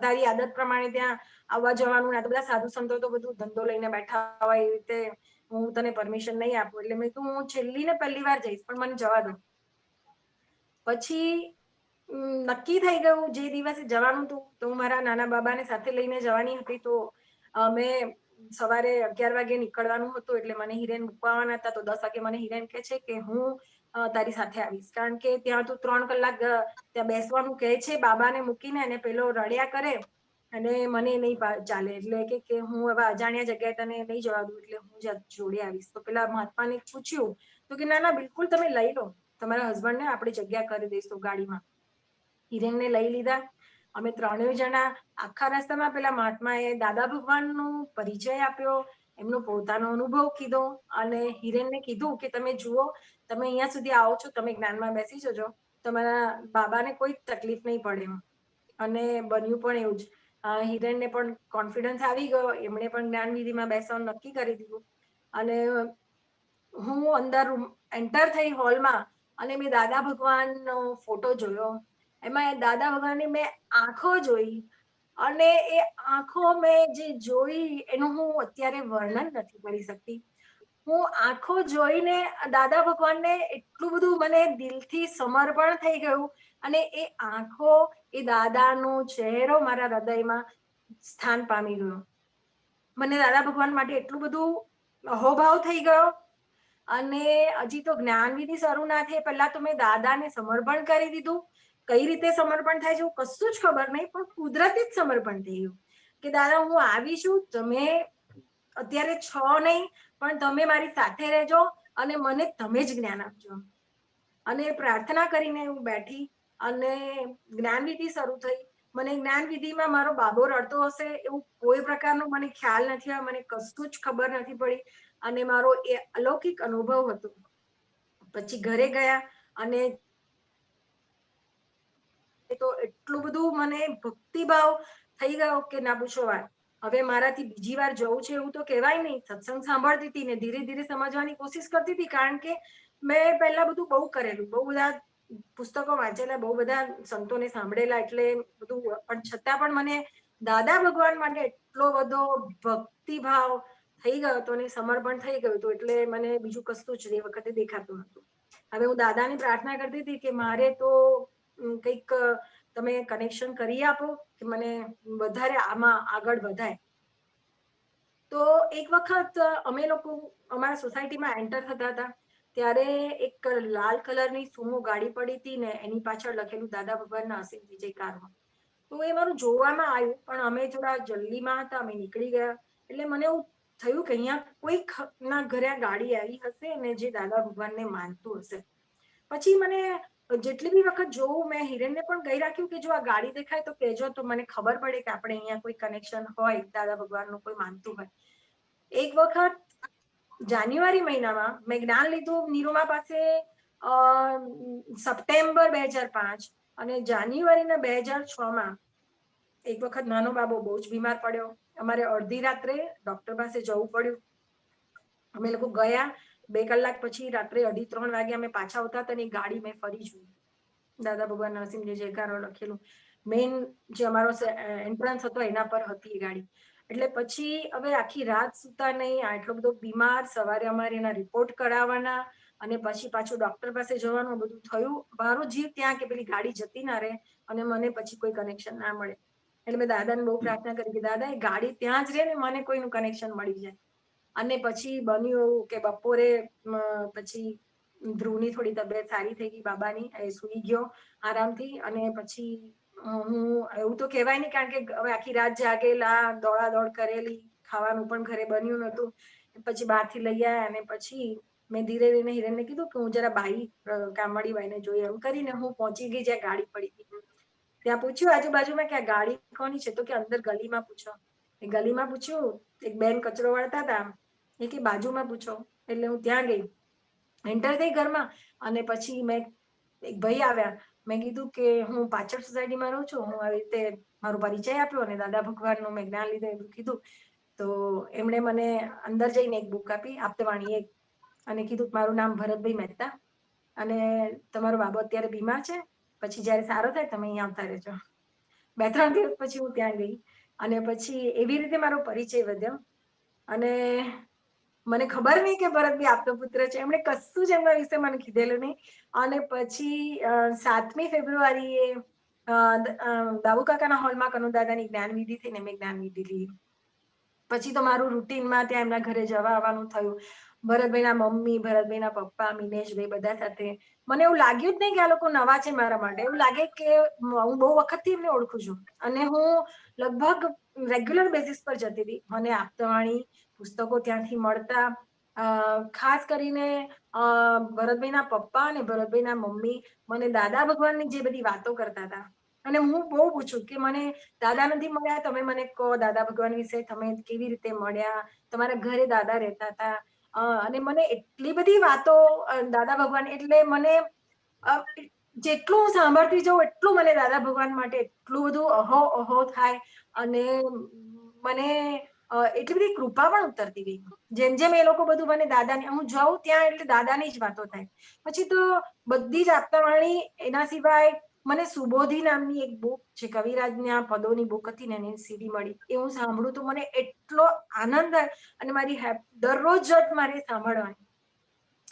તારી આદત પ્રમાણે ત્યાં આવવા જવાનું, ના તો બધા સાધુ સંતો તો બધું ધંધો લઈને બેઠા હોય, એ રીતે હું તને પરમિશન નહીં આપું. એટલે મેં કીધું હું છેલ્લી ને પહેલી વાર જઈશ, પણ મને જવા દો. પછી નક્કી થઈ ગયું જે દિવસે જવાનું હતું, તો હું મારા નાના બાબાને સાથે લઈને જવાની હતી. તો અમે સવારે 11 વાગે નીકળવાનું હતું, એટલે મને હિરેન મૂકવાના હતા. તો 10 વાગે મને હિરેન કહે છે કે હું તારી સાથે આવીશ, કારણ કે ત્યાં તો 3 કલાક ત્યાં બેસવાનું કહે છે બાબાને મૂકીને, અને પેલો રડ્યા કરે અને મને નહીં ચાલે. એટલે કે હું હવે અજાણ્યા જગ્યાએ તને નહીં જવા દઉં, એટલે હું જોડે આવીશ. તો પેલા મહાત્માને પૂછ્યું તો કે ના ના બિલકુલ તમે લઈ લો, તમારા હસબન્ડને આપણે જગ્યા કરી દઈશું ગાડીમાં. હિરેનને લઈ લીધા. અમે 3 જણા આખા રસ્તામાં પેલા મહાત્માએ દાદા ભગવાનનો પરિચય આપ્યો, એમનો પોતાનો અનુભવ કીધો, અને હિરેનને કીધું કે તમે જુઓ, તમે અહીંયા સુધી આવો છો, તમે જ્ઞાનમાં બેસી જજો, તમારા બાબાને કોઈ તકલીફ નહીં પડે. અને બન્યું પણ એવું જ. હિરેનને પણ કોન્ફિડન્સ આવી ગયો, એમણે પણ જ્ઞાન વિધિમાં બેસવાનું નક્કી કરી દીધું. અને હું અંદર એન્ટર થઈ હોલમાં, અને મેં દાદા ભગવાનનો ફોટો જોયો. એમાં દાદા ભગવાનની મેં આંખો જોઈ, અને એ આંખો મેં જે જોઈ એનું હું અત્યારે વર્ણન નથી કરી શકતી. હું આંખો જોઈને દાદા ભગવાનને એટલું બધું મને દિલથી સમર્પણ થઈ ગયું, અને એ આંખો, એ દાદાનો ચહેરો મારા હૃદયમાં સ્થાન પામી ગયો. મને દાદા ભગવાન માટે એટલું બધું અહોભાવ થઈ ગયો. અને હજી તો જ્ઞાનવિધિ શરૂ ના થઈ પહેલા તો મેં દાદાને સમર્પણ કરી દીધું. કઈ રીતે સમર્પણ થાય છે કશું જ ખબર નહીં, પણ કુદરતી જ સમર્પણ થઈ ગયું કે દાદા હું આવીશું, તમે અત્યારે છો નહીં, પણ તમે મારી સાથે રહેજો, અને મને તમે જ જ્ઞાન આપજો. અને પ્રાર્થના કરીને હું બેઠી, અને જ્ઞાનવિધિ શરૂ થઈ. મને જ્ઞાનવિધિમાં મારો બાબો રડતો હશે એવું કોઈ પ્રકારનો મને ખ્યાલ નથી આવ્યો, મને કશું જ ખબર નથી પડી, અને મારો એ અલૌકિક અનુભવ હતો. પછી ઘરે ગયા, અને તો એટલું બધું મને ભક્તિભાવ થઈ ગયો કે ના પૂછો વાત. હવે મારાથી બીજી વાર જવું છે એવું તો કહેવાય નહીં. સત્સંગ સાંભળતી હતી ને ધીરે ધીરે સમજવાની કોશિશ કરતી હતી, કારણ કે મેં પહેલા બધું બહુ કરેલું, બહુ બધા પુસ્તકો વાંચેલા, બહુ બધા સંતોને સાંભળેલા, એટલે બધું, પણ છતાં પણ મને દાદા ભગવાન માટે એટલો બધો ભક્તિભાવ થઈ ગયો હતો ને સમર્પણ થઈ ગયું હતું, એટલે મને બીજું કશું જ એ વખતે દેખાતું નતું. હવે હું દાદાની પ્રાર્થના કરતી હતી કે મારે તો કંઈક તમે કનેક્શન કરી આપો કે મને વધારે આમાં આગળ વધાય. તો એક વખત અમે લોકો અમારા સોસાયટીમાં એન્ટર થતા હતા, ત્યારે એક લાલ કલરની સુમો ગાડી પડી હતી ને એની પાછળ લખેલું દાદા ભગવાનના અસીમ વિજયકારમાં. તો એ મારું જોવામાં આવ્યું, પણ અમે થોડા જલ્દીમાં હતા, અમે નીકળી ગયા. એટલે મને એવું થયું કે અહીંયા કોઈક ના ઘરે આ ગાડી આવી હશે ને જે દાદા ભગવાનને માનતું હશે. પછી મને જેટલી બી વખત જોઉં, મેં હિરેનને પણ કહી રાખ્યું કે જો આ ગાડી દેખાય તો કહેજો, તો મને ખબર પડે કે આપણે અહીંયા કોઈ કનેક્શન હોય, દાદા ભગવાનનું કોઈ માનતું હોય. એક વખત જાન્યુઆરી મહિનામાં મેં જ્ઞાન લીધું નીરુમા પાસે સપ્ટેમ્બર 2005, અને જાન્યુઆરીના 2006માં એક વખત નાનો બાબો બહુ જ બીમાર પડ્યો. અમારે અડધી રાત્રે ડોક્ટર પાસે જવું પડ્યું. અમે લોકો ગયા, 2 કલાક પછી રાત્રે 2:30 વાગે અમે પાછા આવતા હતા, ને ગાડી મેં ફરી જોઈ, દાદા ભગવાન નરસિંહ જે જયકારો લખેલું મેઇન જે અમારો એન્ટ્રન્સ હતો એના પર હતી એ ગાડી. એટલે પછી હવે આખી રાત સુતા નહીં, આટલો બધો બીમાર, સવારે અમારે એના રિપોર્ટ કરાવવાના, અને પછી પાછું ડોક્ટર પાસે જવાનું, બધું થયું. મારો જીવ ત્યાં કે પેલી ગાડી જતી ના રહે અને મને પછી કોઈ કનેક્શન ના મળે. એટલે મેં દાદાને બહુ પ્રાર્થના કરી કે દાદા એ ગાડી ત્યાં જ રહે ને મને કોઈનું કનેક્શન મળી જાય. અને પછી બન્યું એવું કે બપોરે પછી ધ્રુવની થોડી તબિયત સારી થઈ ગઈ બાબાની, એ સૂઈ ગયો આરામથી. અને પછી હું એવું તો કહેવાય નહીં, કારણ કે હવે આખી રાત જાગેલા, દોડાદોડ કરેલી, ખાવાનું પણ ઘરે બન્યું નતું. પછી બહારથી લઈ આવ્યા, અને પછી મેં ધીરે ધીરે હિરેનને કીધું કે હું જરા બાઈ કામવાળી બાઈને જોઈએ. એમ કરીને હું પહોંચી ગઈ જ્યાં ગાડી પડી હતી. ત્યાં પૂછ્યું આજુબાજુમાં કે આ ગાડી કોની છે, તો કે અંદર ગલીમાં પૂછો. એ ગલીમાં પૂછ્યું, એક બેન કચરો વાળતા હતા, એ કે બાજુમાં પૂછો. એટલે હું ત્યાં ગઈ, એન્ટર થઈ ઘરમાં, અને પછી મેં એક ભાઈ આવ્યા, મેં કીધું કે હું પાછળ સોસાયટીમાં રહું છું, હું આવી રીતે મારો પરિચય આપ્યો અને દાદા ભગવાનનું મેં જ્ઞાન લીધું એવું કીધું. તો એમણે મને અંદર જઈને એક બુક આપી, આપતવાણી એક, અને કીધું મારું નામ ભરતભાઈ મહેતા, અને તમારો બાબો અત્યારે બીમાર છે, પછી જયારે સારો થાય તમે અહીંયા આવતા રહેજો. 2-3 દિવસ પછી હું ત્યાં ગઈ અને પછી એવી રીતે મારો પરિચય વધ્યો. અને મને ખબર નહીં કે ભરતભાઈ આપનો પુત્ર છે, એમણે કશું જ એમના વિશે મને કીધેલું નહીં. અને પછી 7મી ફેબ્રુઆરીએ દાવું કાકાના હોલમાં કનુ દાદાની જ્ઞાનવિધિ થઈને મેં જ્ઞાનવિધિ લીધી. પછી તો મારું રૂટીનમાં ત્યાં એમના ઘરે જવા આવવાનું થયું. ભરતભાઈના મમ્મી, ભરતભાઈના પપ્પા, મિનેશભાઈ બધા સાથે. મને એવું લાગ્યું જ નહીં કે આ લોકો નવા છે મારા માટે. એવું લાગે કે હું બહુ વખતથી એમને ઓળખું છું અને હું લગભગ રેગ્યુલર બેઝિસ પર જતી હતી. મને આપતાવાણી પુસ્તકો ત્યાંથી મળતા. ખાસ કરીને ભરતભાઈના પપ્પા અને ભરતભાઈના મમ્મી મને દાદા ભગવાનની જે બધી વાતો કરતા હતા અને હું બહુ પૂછું કે મને દાદા નથી મળ્યા, તમે મને કહો દાદા ભગવાન વિશે, તમે કેવી રીતે મળ્યા, તમારા ઘરે દાદા રહેતા હતા. અને મને એટલી બધી વાતો દાદા ભગવાન, એટલે મને જેટલું હું સાંભળતી જાઉં એટલું મને દાદા ભગવાન માટે એટલું બધું અહો થાય અને મને એટલી બધી કૃપા પણ ઉતરતી ગઈ. જેમ જેમ એ લોકો બધું મને દાદાની, હું જાઉં ત્યાં એટલે દાદાની જ વાતો થાય. પછી તો બધી જ આપતાવાણી, એના સિવાય મને સુબોધી નામની એક બુક છે, કવિરાજના પદોની બુક હતી ને, એની સીડી મળી. એ હું સાંભળું તો મને એટલો આનંદ થાય અને મારી દરરોજ જ મારે સાંભળવાની.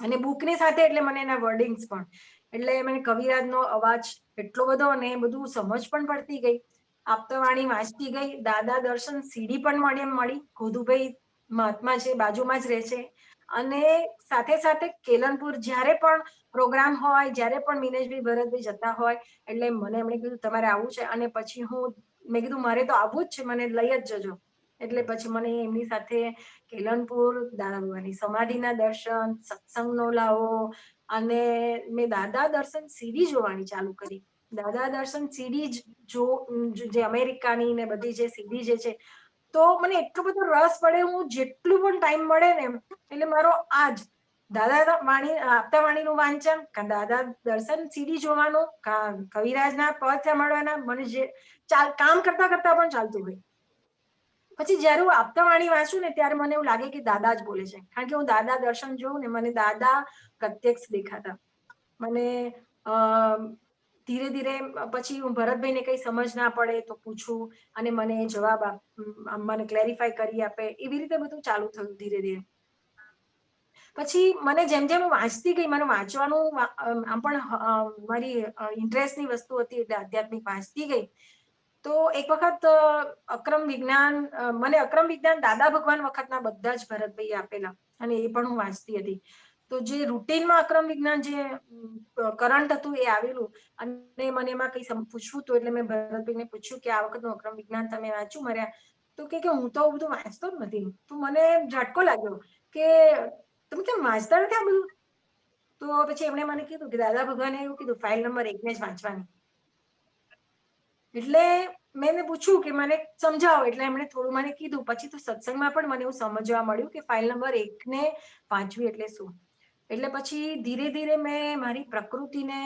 અને બુકની સાથે એટલે મને એના વર્ડિંગ્સ પણ, એટલે મને કવિરાજનો અવાજ એટલો બધો અને બધું સમજ પણ પડતી ગઈ. આપતાવાણી વાંચતી ગઈ. દાદા દર્શન સીડી પણ મળી. ગોધુભાઈ મહાત્મા છે, બાજુમાં જ રહે છે. અને સાથે સાથે કેલનપુર જ્યારે પણ પ્રોગ્રામ હોય, જ્યારે પણ મિનેશભાઈ, ભરતભાઈ જતા હોય એટલે મને એમણે કીધું તમારે આવવું છે. અને પછી મેં કીધું મારે તો આવવું જ છે, મને લઈ જ જજો. એટલે પછી મને એમની સાથે કેલનપુર, દાદા ભગવાનની સમાધિના દર્શન, સત્સંગનો લાવો અને મેં દાદા દર્શન સીડી જોવાની ચાલુ કરી. દાદા દર્શન સીડી જે અમેરિકાની ને બધી જે સીડી જે છે, તો મને એટલો બધો રસ પડે. હું જેટલું પણ ટાઈમ મળે ને એટલે મારો આજ દાદા વાણી, આપતાવાણીનું વાંચન, દાદા દર્શન સીડી જોવાનું, કવિરાજના પદ સાંભળવાના, મને જે કામ કરતા કરતા પણ ચાલતું હોય. પછી જયારે હું આપતાવાણી વાંચું ને ત્યારે મને એવું લાગે કે દાદા જ બોલે છે, કારણ કે હું દાદા દર્શન જોઉં ને મને દાદા પ્રત્યક્ષ દેખાતા. મને ધીરે ધીરે પછી હું ભરતભાઈને કઈ સમજ ના પડે તો પૂછું અને મને જવાબ મને ક્લેરિફાય કરી આપે. એવી રીતે બધું ચાલુ થયું ધીરે ધીરે. પછી મને જેમ જેમ હું વાંચતી ગઈ, મને વાંચવાનું આમ પણ મારી ઇન્ટરેસ્ટની વસ્તુ હતી એટલે આધ્યાત્મિક વાંચતી ગઈ. તો એક વખત અક્રમ વિજ્ઞાન, મને અક્રમ વિજ્ઞાન દાદા ભગવાન વખતના બધા જ ભરતભાઈ આપેલા અને એ પણ હું વાંચતી હતી. તો જે રૂટીનમાં અક્રમ વિજ્ઞાન જે કરંટ હતું એ આવેલું અને મને એમાં કઈ પૂછવું હતું એટલે મેં ભરતભાઈને પૂછ્યું કે આ વખતનું અક્રમ વિજ્ઞાન તમે વાંચ્યું માર્યા? તો કે હું તો બધું વાંચતો જ નથી. તો મને ઝટકો લાગ્યો કે તમે કેમ વાંચતા નથી આ બધું? તો પછી એમણે મને કીધું કે દાદા ભગવાને એવું કીધું ફાઇલ નંબર 1 ને જ વાંચવાની. એટલે મેં એને પૂછ્યું કે મને સમજાવો, એટલે એમણે થોડું મને કીધું. પછી તો સત્સંગમાં પણ મને એવું સમજવા મળ્યું કે ફાઇલ નંબર 1 ને વાંચવી એટલે શું. એટલે પછી ધીરે ધીરે મેં મારી પ્રકૃતિને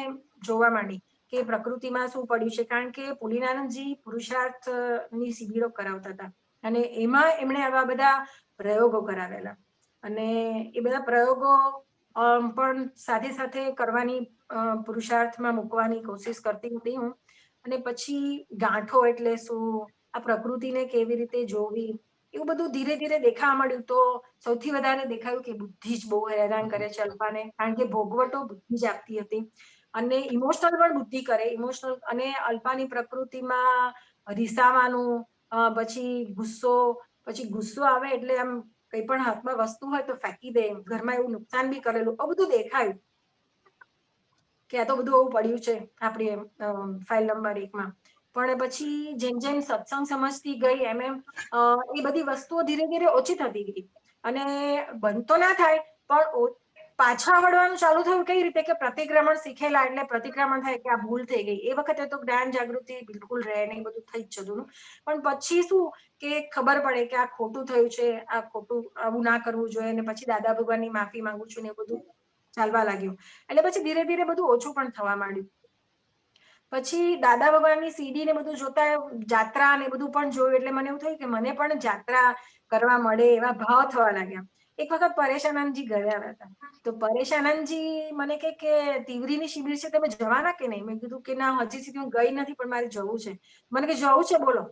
જોવા માંડી કે પ્રકૃતિમાં શું પડ્યું છે, કારણ કે પુલિનાનંદજી પુરુષાર્થની શિબિરો કરાવતા હતા અને એમાં એમણે આવા બધા પ્રયોગો કરાવેલા અને એ બધા પ્રયોગો પણ સાથે સાથે કરવાની, પુરુષાર્થમાં મૂકવાની કોશિશ કરતી હતી હું. અને પછી ગાંઠો એટલે શું, આ પ્રકૃતિને કેવી રીતે જોવી, એવું બધું ધીરે ધીરે દેખાવા મળ્યું. તો સૌથી વધારે દેખાયું કે બુદ્ધિ જ બહુ હેરાન કરે છે અલ્પાને, કારણ કે ભોગવટો બુદ્ધિ જ આપતી હતી અને ઇમોશનલ પણ બુદ્ધિ કરે. ઇમોશનલ અને અલ્પાની પ્રકૃતિમાં રીસાવાનું, પછી ગુસ્સો આવે એટલે આમ કઈ પણ હાથમાં વસ્તુ હોય તો ફેંકી દે, ઘરમાં એવું નુકસાન બી કરેલું, આ બધું દેખાયું કે આ તો બધું આવું પડ્યું છે આપણી ફાઇલ નંબર 1 માં. પણ પછી જેમ જેમ સત્સંગ સમજતી ગઈ એમ એમ એ બધી વસ્તુઓ ધીરે ધીરે ઓછી થતી ગઈ અને બંધ તો ના થાય પણ પાછા વળવાનું ચાલુ થયું. કઈ રીતે કે પ્રતિક્રમણ શીખેલા એટલે પ્રતિક્રમણ થાય કે આ ભૂલ થઈ ગઈ. એ વખતે તો જ્ઞાન જાગૃતિ બિલકુલ રહે નહીં, બધું થઈ જ જતું. પણ પછી શું કે ખબર પડે કે આ ખોટું થયું છે, આ ખોટું, આવું ના કરવું જોઈએ. અને પછી દાદા ભગવાનની માફી માંગુ છું ને એ બધું ચાલવા લાગ્યું. એટલે પછી ધીરે ધીરે બધું ઓછું પણ થવા માંડ્યું. પછી દાદા ભગવાનની સીડી ને બધું જોતા જાત્રા ને બધું પણ જોયું એટલે મને એવું થયું કે મને પણ જાત્રા કરવા મળે એવા ભાવ થવા લાગ્યા. એક વખત પરેશાનંદજી ઘરે આવ્યા હતા, તો પરેશાનંદજી મને કે તીવરીની શિબિર છે, તમે જવાના કે નહીં? મેં કીધું કે ના, હજી સુધી હું ગઈ નથી, પણ મારે જવું છે. મને કે જવું છે, બોલો.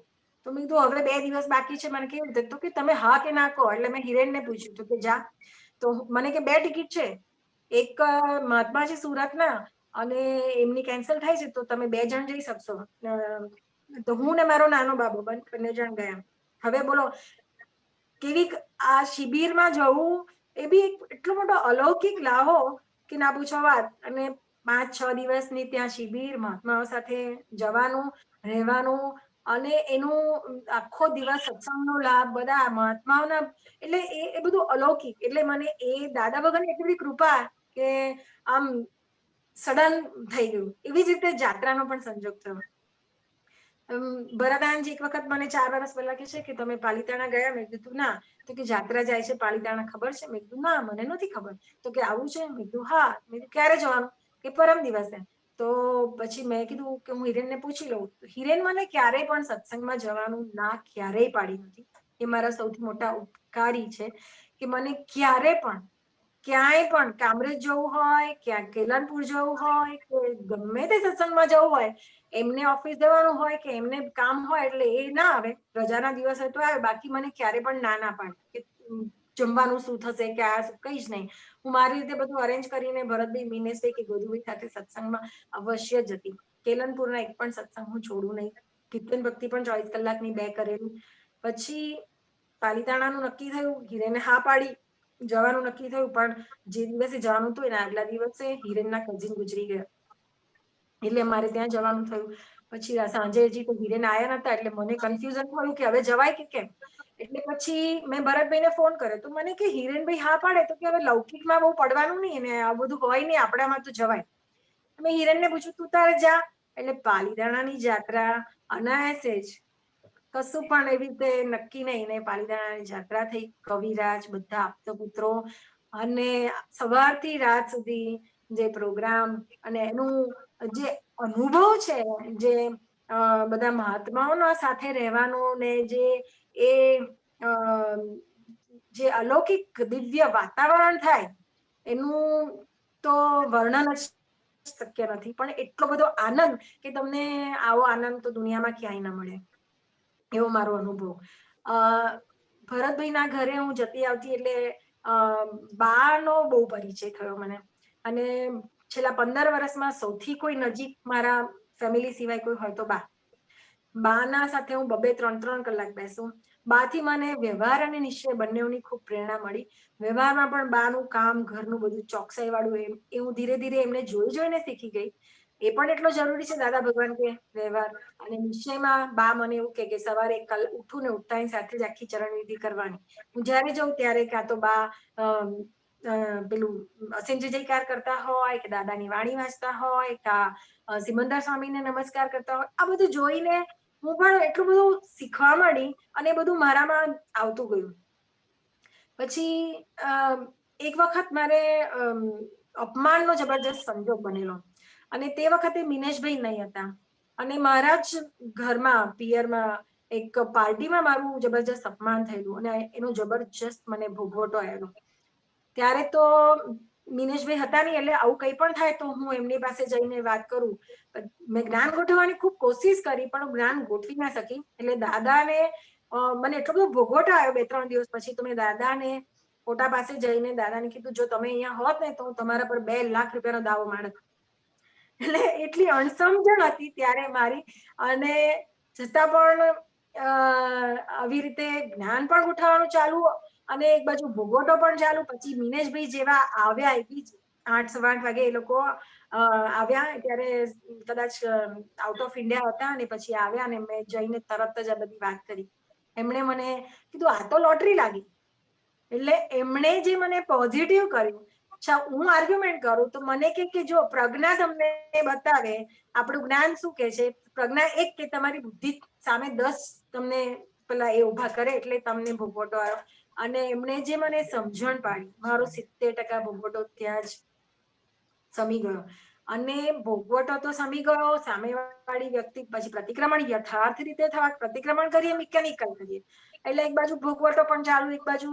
તો મેં કીધું હવે 2 દિવસ બાકી છે. મને કેવી રીતે? તો કે તમે હા કે ના કહો. એટલે મેં હિરેનને પૂછ્યું તો કે જા. તો મને કે 2 ટિકિટ છે, એક મહાત્માજી સુરતના અને એમની કેન્સલ થાય છે, તો તમે 2 જણ જઈ શકશો. તો હું ને મારો નાનો બાબો બંને જણ ગયા. હવે બોલો કેવી આ શિબિરમાં જવું એ બી એટલો મોટો અલૌકિક લાહો કે ના પૂછો વાત. અને 5-6 દિવસની ત્યાં શિબિર, મહાત્માઓ સાથે જવાનું, રહેવાનું અને એનું આખો દિવસ સત્સંગનો લાભ, બધા મહાત્માઓના, એટલે એ બધું અલૌકિક. એટલે મને એ દાદા ભગવાનની એટલી બધી કૃપા કે આમ સડન થઈ ગયું. એવી જ રીતે જાત્રાનો પણ સંજોગ થયો. ભરતાનંદજી એક વખત મને 4 વર્ષ પહેલા કહે છે કે તમે પાલિતાણા ગયા? મેં કીધું ના. તો કે જાત્રા જાય છે પાલિતાણા, ખબર છે? મેં કીધું ના, મને નથી ખબર. તો કે આવું છે? મેં કીધું હા. મેં કીધું ક્યારે જવાનું? કે પરમ દિવસે. તો પછી મેં કીધું કે હું હિરેનને પૂછી લઉં. હિરેન મને ક્યારેય પણ સત્સંગમાં જવાનું ના ક્યારેય પાડી નથી. એ મારા સૌથી મોટા ઉપકારી છે કે મને ક્યારે પણ ક્યાંય પણ કામરેજ જવું હોય, ક્યાં કેલનપુર જવું હોય, કે ગમે તે સત્સંગમાં જવું હોય, એમને ઓફિસ જવાનું હોય કે એમને કામ હોય, એટલે એ ના આવે. રજાના દિવસ હોય તો આવે, બાકી મને ક્યારે પણ ના પાડે કે જમવાનું શું થશે કે આ કઈ જ નહીં. હું મારી રીતે બધું અરેન્જ કરીને ભરતભાઈ, મિનેશભાઈ કે ગોધુભાઈ સાથે સત્સંગમાં અવશ્ય જતી. કેલનપુરના એક પણ સત્સંગ હું છોડું નહીં. કીર્તન ભક્તિ પણ 24 કલાકની 2 કરેલું. પછી પાલિતાણાનું નક્કી થયું, હિરેને હા પાડી. જવાનું નક્કી થયું, પણ જે દિવસે જવાનું હતું એના આગલા દિવસે હિરેનના કઝિન ગુજરી ગયા, એટલે મારે ત્યાં જવાનું થયું. પછી સાંજે હજી તો હિરેન આયા નતા, એટલે મને કન્ફ્યુઝન થયું કે હવે જવાય કે કેમ. એટલે પછી મેં ભરતભાઈને ફોન કર્યો, તો મને કે હિરેનભાઈ હા પાડે તો કે હવે લૌકિકમાં બહુ પડવાનું નહીં ને આ બધું હોય નહીં, આપણામાં તો જવાય. મેં હિરેનને પૂછ્યું તું તારે જા. એટલે પાલિતાણાની જાત્રા અનાયાસે જ, કશું પણ એવી રીતે નક્કી નહીં ને પાલિતાણાની જાત્રા થઈ. કવિરાજ, બધા આપતો પુત્રો, અને સવારથી રાત સુધી જે પ્રોગ્રામ અને એનું જે અનુભવ છે, જે બધા મહાત્માઓના સાથે રહેવાનું ને જે અલૌકિક દિવ્ય વાતાવરણ થાય, એનું તો વર્ણન જ શક્ય નથી. પણ એટલો બધો આનંદ કે તમને આવો આનંદ તો દુનિયામાં ક્યાંય ના મળે, એવો મારો અનુભવ. ભરતભાઈના ઘરે હું જતી આવતી, એટલે બાનો બહુ પરિચય થયો મને. અને છેલ્લા 15 વર્ષમાં સૌથી કોઈ નજીક મારા ફેમિલી સિવાય કોઈ હોય તો બાના સાથે હું 2-3 કલાક બેસું. બાથી મને વ્યવહાર અને નિશ્ચય બંનેની ખૂબ પ્રેરણા મળી. વ્યવહારમાં પણ બાનું કામ, ઘરનું બધું ચોકસાઈ વાળું, એ હું ધીરે ધીરે એમને જોઈને શીખી ગઈ. એ પણ એટલો જરૂરી છે દાદા ભગવાન કે વ્યવહાર. અને નિશ્ચયમાં બા મને એવું કે સવારે ઉઠું ને ઉઠતાની સાથે જ આખી ચરણ વિધિ કરવાની. હું જયારે જઉં ત્યારે કાં તો બા પેલું અસીમ જયકાર કરતા હોય, કે દાદાની વાણી વાંચતા હોય, કે સિમંદર સ્વામીને નમસ્કાર કરતા હોય. આ બધું જોઈને હું પણ એટલું બધું શીખવા માંડી અને એ બધું મારામાં આવતું ગયું. પછી એક વખત મારે અપમાનનો જબરજસ્ત સંજોગ બનેલો, અને તે વખતે મિનેશભાઈ નહીં હતા, અને મારા જ ઘરમાં પિયરમાં એક પાર્ટીમાં મારું જબરજસ્ત અપમાન થયેલું, અને એનો જબરજસ્ત મને ભોગવટો આવેલો. ત્યારે તો મિનેશભાઈ હતા નહીં, એટલે આવું કંઈ પણ થાય તો હું એમની પાસે જઈને વાત કરું. મેં જ્ઞાન ગોઠવવાની ખૂબ કોશિશ કરી, પણ હું જ્ઞાન ગોઠવી ના શકી. એટલે દાદાને મને એટલો બધો ભોગવટો આવ્યો 2-3 દિવસ પછી, તો મેં દાદાને ફોટા પાસે જઈને દાદાને કીધું, જો તમે અહીંયા હોત ને તો હું તમારા પર 2 લાખ રૂપિયાનો દાવો માંડત. એટલે એટલી અણસમજણ હતી ત્યારે મારી, અને છતાં પણ આવી રીતે જ્ઞાન પણ ઉઠાવવાનું ચાલુ, અને એક બાજુ ભોગવટો પણ ચાલુ. પછી મિનેશભાઈ જેવા આવ્યા, એ બી 8-8 વાગે એ લોકો આવ્યા, ત્યારે કદાચ આઉટ ઓફ ઇન્ડિયા હતા, અને પછી આવ્યા, અને મેં જઈને તરત જ આ બધી વાત કરી. એમણે મને કીધું આ તો લોટરી લાગી. એટલે એમણે જે મને પોઝિટિવ કર્યું. હું આર્ગ્યુમેન્ટ કરું તો મને કે જો પ્રજ્ઞા તમને બતાવે આપણું જ્ઞાન શું કે છે, પ્રજ્ઞા એક કે તમારી બુદ્ધિ સામે 10 તમને પેલા એ ઉભા કરે, એટલે તમને ભોગવટો આવ્યો. અને એમણે જે મને સમજણ પાડી, મારો 70% ભોગવટો ત્યાં જ સમી ગયો. અને ભોગવટો તો સમી ગયો, સામેવાળી વ્યક્તિ પછી પ્રતિક્રમણ યથાર્થ રીતે થવા, પ્રતિક્રમણ કરીએ મિકેનિકલ કરીએ એટલે એક બાજુ ભોગવટો પણ ચાલુ, એક બાજુ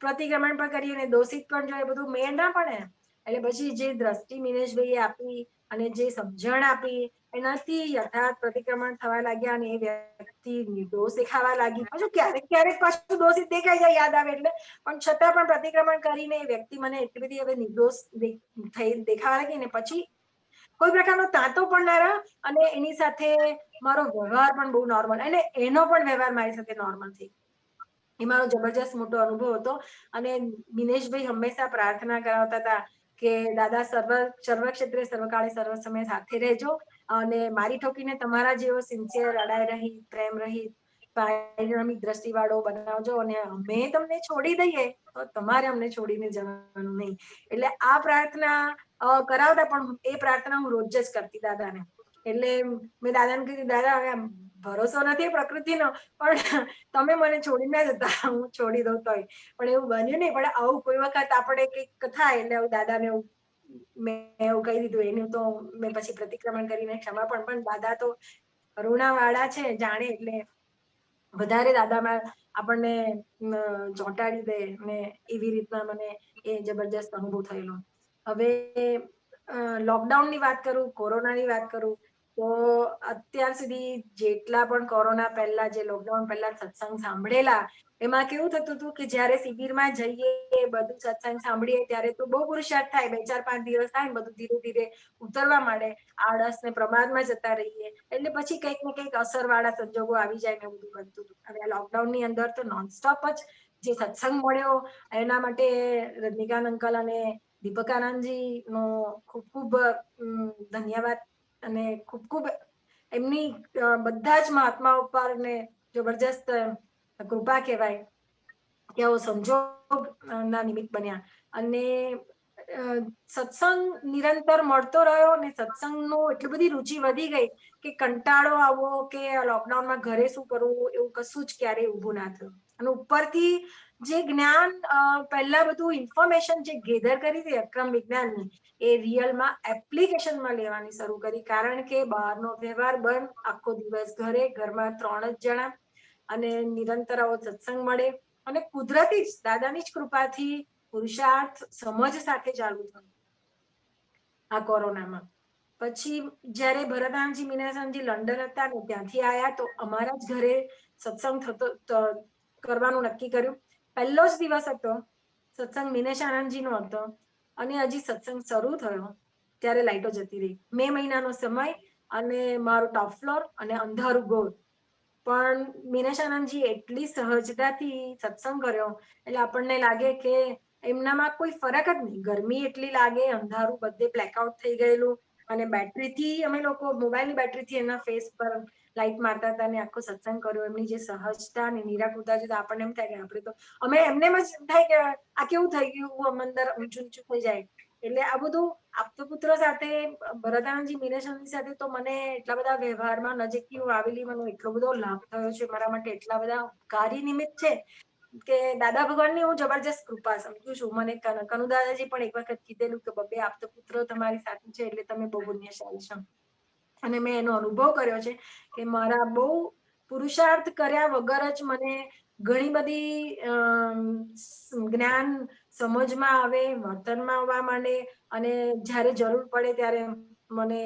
પ્રતિક્રમણ પણ કરીએ અને દોષિત પણ જોઈએ, બધું મેળ ના પડે. એટલે પછી જે દ્રષ્ટિ મિનેશભાઈએ આપી અને જે સમજણ આપી એનાથી યથાર્થ પ્રતિક્રમણ થવા લાગ્યા અને એ વ્યક્તિ નિર્દોષ દેખાવા લાગી. પાછું ક્યારેક ક્યારેક પાછું દોષિત દેખાઈ જાય યાદ આવે એટલે, પણ છતાં પણ પ્રતિક્રમણ કરીને એ વ્યક્તિ મને એટલી બધી હવે નિર્દોષ દેખાવા લાગી ને પછી કોઈ પ્રકારનો તાંતો પણ ના રહ્યો અને એની સાથે મારો વ્યવહાર પણ બહુ નોર્મલ અને એનો પણ વ્યવહાર મારી સાથે નોર્મલ થઈ. એ મારો જબરજસ્ત મોટો અનુભવ હતો. અને દિનેશભાઈ હંમેશા પ્રાર્થના કરાવતા હતા કે દાદા સર્વ ક્ષેત્રે સર્વકાળે સર્વ સમય સાથે રહેજો અને મારી ઠોકીને તમારા જેવો સિન્સિયર અડાય રહી પ્રેમ રહિત પારિણામિક દ્રષ્ટિવાળો બનાવજો અને અમે તમને છોડી દઈએ તો તમારે અમને છોડીને જવાનું નહીં. એટલે આ પ્રાર્થના કરાવતા પણ એ પ્રાર્થના હું રોજ જ કરતી દાદાને. એટલે મેં દાદાને કીધું દાદા હવે ભરોસો નથી પ્રકૃતિનો પણ તમે મને છોડી ના જતા, હું છોડી દઉં તોય. પણ એવું બન્યું નહીં. પણ આવું કોઈ વખત આપણે કંઈક થાય એટલે આવું દાદાને મેં એવું કહી દીધું. એનું તો મેં પછી પ્રતિક્રમણ કરીને ક્ષમા પણ દાદા તો કરુણાવાળા છે જાણે એટલે વધારે દાદામાં આપણને ચોંટાડી દે ને એવી રીતના મને એ જબરજસ્ત અનુભવ થયેલો. હવે લોકડાઉનની વાત કરું, કોરોનાની વાત કરું તો અત્યાર સુધી જેટલા પણ કોરોના પહેલા જે લોકડાઉન પહેલા સત્સંગ સાંભળેલા એમાં કેવું થતું હતું કે જયારે શિબિરમાં જઈએ બધું સત્સંગ સાંભળીએ ત્યારે તો બહુ પુરુષાર્થ થાય, 2-4-5 દિવસ થાય ને બધું ધીરે ધીરે ઉતરવા માંડે, આળસ ને પ્રમાદમાં જતા રહીએ એટલે પછી કંઈક ને કંઈક અસરવાળા સંજોગો આવી જાય ને બધું બનતું હતું. હવે આ લોકડાઉનની અંદર તો નોનસ્ટોપ જ જે સત્સંગ મળ્યો એના માટે રજનીકાંત અંકલ અને દીપકાનંદજી નો ખૂબ ખૂબ ધન્યવાદ અને ખૂબ ખૂબ એમની બધા જ મહાત્માઓ પર ને જબરજસ્ત કૃપા કહેવાય કે આવો સંજોગ ના નિમિત્ત બન્યા. અને સત્સંગ નિરંતર મળતો રહ્યો ને સત્સંગનું એટલી બધી રુચિ વધી ગઈ કે કંટાળો આવો કે લોકડાઉનમાં ઘરે શું કરવું એવું કશું જ ક્યારેય ઊભું ના થયું. અને ઉપરથી જે જ્ઞાન પહેલા બધું ઇન્ફોર્મેશન જે ગેધર કરી હતી અક્રમ વિજ્ઞાનની એ રિયલમાં એપ્લિકેશનમાં લેવાની શરૂ કરી. કારણ કે બહારનો વ્યવહાર બંધ, આખો દિવસ ઘરમાં 3 જ જણા અને નિરંતર આવો સત્સંગ મળે અને કુદરતી જ દાદાની જ કૃપાથી પુરુષાર્થ સમજ સાથે ચાલુ થયું આ કોરોનામાં. પછી જયારે ભરતાનંદજી મીનાસાનજી લંડન હતા ને ત્યાંથી આવ્યા તો અમારા જ ઘરે સત્સંગ થતો કરવાનું નક્કી કર્યું. પહેલો જ દિવસ હતો સત્સંગ મિનેશાનંદજી નો હતો અને હજી સત્સંગ શરૂ થયો ત્યારે લાઈટો જતી રહી. મે મહિનાનો સમય અને મારું ટોપ ફ્લોર અને અંધારું ગોળ. પણ મિનેશાનંદજી એટલી સહજતાથી સત્સંગ કર્યો એટલે આપણને લાગે કે એમનામાં કોઈ ફરક જ નહીં. ગરમી એટલી લાગે, અંધારું બધે બ્લેકઆઉટ થઈ ગયેલું અને બેટરીથી અમે લોકો મોબાઈલની બેટરીથી એમના ફેસ પર લાઈટ મારતા હતા અને આખો સત્સંગ કર્યો. એમની જે સહજતા અને નિરાકુરતા છે તો આપણને એમ થાય કે આપણે તો અમે એમને એમ જ થાય કે આ કેવું થઈ ગયું, અંદર ઊંચું ઊંચું થઈ જાય. એટલે આ બધું આપતપુત્ર સાથે ભરતાનંદજી મીનેશાનંદજી સાથે તો મને એટલા બધા વ્યવહારમાં નજીકથી હું આવેલી, મને એટલો બધો લાભ થયો છે મારા માટે, એટલા બધા ઉપકારી નિમિત્ત છે કે દાદા ભગવાનની હું જબરજસ્ત કૃપા સમજુ છું. મને કનુ દાદાજી પણ એક વખત કીધેલું કે બબ્બે આપતપુત્રો તમારી સાથે છે એટલે તમે બહુ પુણ્યશાળી છો. અને મેં એનો અનુભવ કર્યો છે કે મારા બહુ પુરુષાર્થ કર્યા વગર જ મને ઘણી બધી જ્ઞાન સમજમાં આવે, વર્તનમાં આવવા માંડે અને જ્યારે જરૂર પડે ત્યારે મને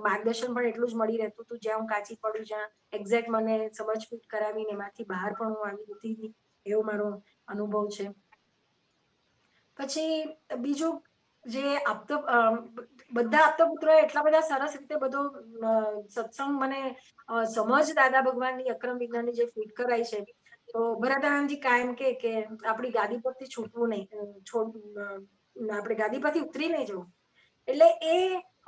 માર્ગદર્શન પણ એટલું જ મળી રહેતું હતું. જ્યાં હું કાચી પડું જ્યાં એક્ઝેક્ટ મને સમજ ફિટ કરાવીને એમાંથી બહાર પણ હું આવી જતી હતી, એવો મારો અનુભવ છે. પછી બીજું જે બધા આપતપુત્રો એટલા બધા સરસ રીતે બધો સત્સંગ મને સમજ દાદા ભગવાનની અક્રમ વિજ્ઞાનની જે ફિટ કરાઈ છે તો ભરતાનંદજી કાયમ કે આપણી ગાદી પરથી છૂટવું નહીં, આપણે ગાદી પરથી ઉતરી નહીં જવું. એટલે એ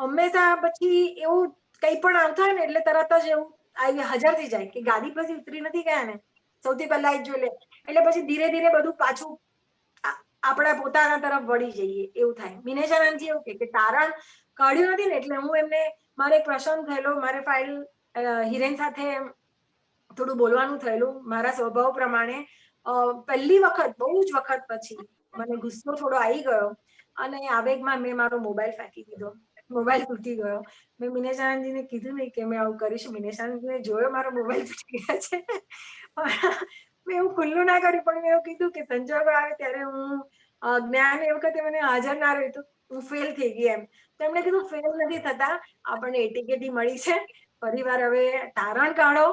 હંમેશા પછી એવું કંઈ પણ આવતા હોય ને એટલે તરત જ એવું હાજર થઈ જાય કે ગાદી પરથી ઉતરી નથી ગયા ને સૌથી પહેલા જ જોઈ લે. એટલે પછી ધીરે ધીરે બધું પાછું આપણા પોતાના તરફ વળી જઈએ એવું થાય. મિનેશાનંદજી એવું કે તારણ કાઢ્યું નથી ને એટલે હું એમને મારે એક પ્રસંગ થયેલો, મારે ફાઇલ હિરેન સાથે થોડું બોલવાનું થયેલું મારા સ્વભાવ પ્રમાણે. પહેલી વખત બહુ જ વખત પછી મને ગુસ્સો થોડો આવી ગયો અને આવેગમાં મેં મારો મોબાઈલ ફેંકી દીધો મોબાઈલ તૂટી ગયો. મેં મિનેશ આનંદજીને કીધું નહીં કે મેં આવું કરીશ. મિનેશ આનંદજીને જોયો મારો મોબાઈલ તૂટી ગયા છે. મેં એવું ખુલ્લું ના કર્યું, પણ મેં એવું કીધું કે સંજોગો આવે ત્યારે હું જ્ઞાન એ વખતે મને હાજર ના રહ્યું તો હું ફેલ થઈ ગઈ એમ. તો એમણે કીધું ફેલ નથી થતા, આપણને એટીકેટી મળી છે, ફરીવાર હવે તારણ કાઢો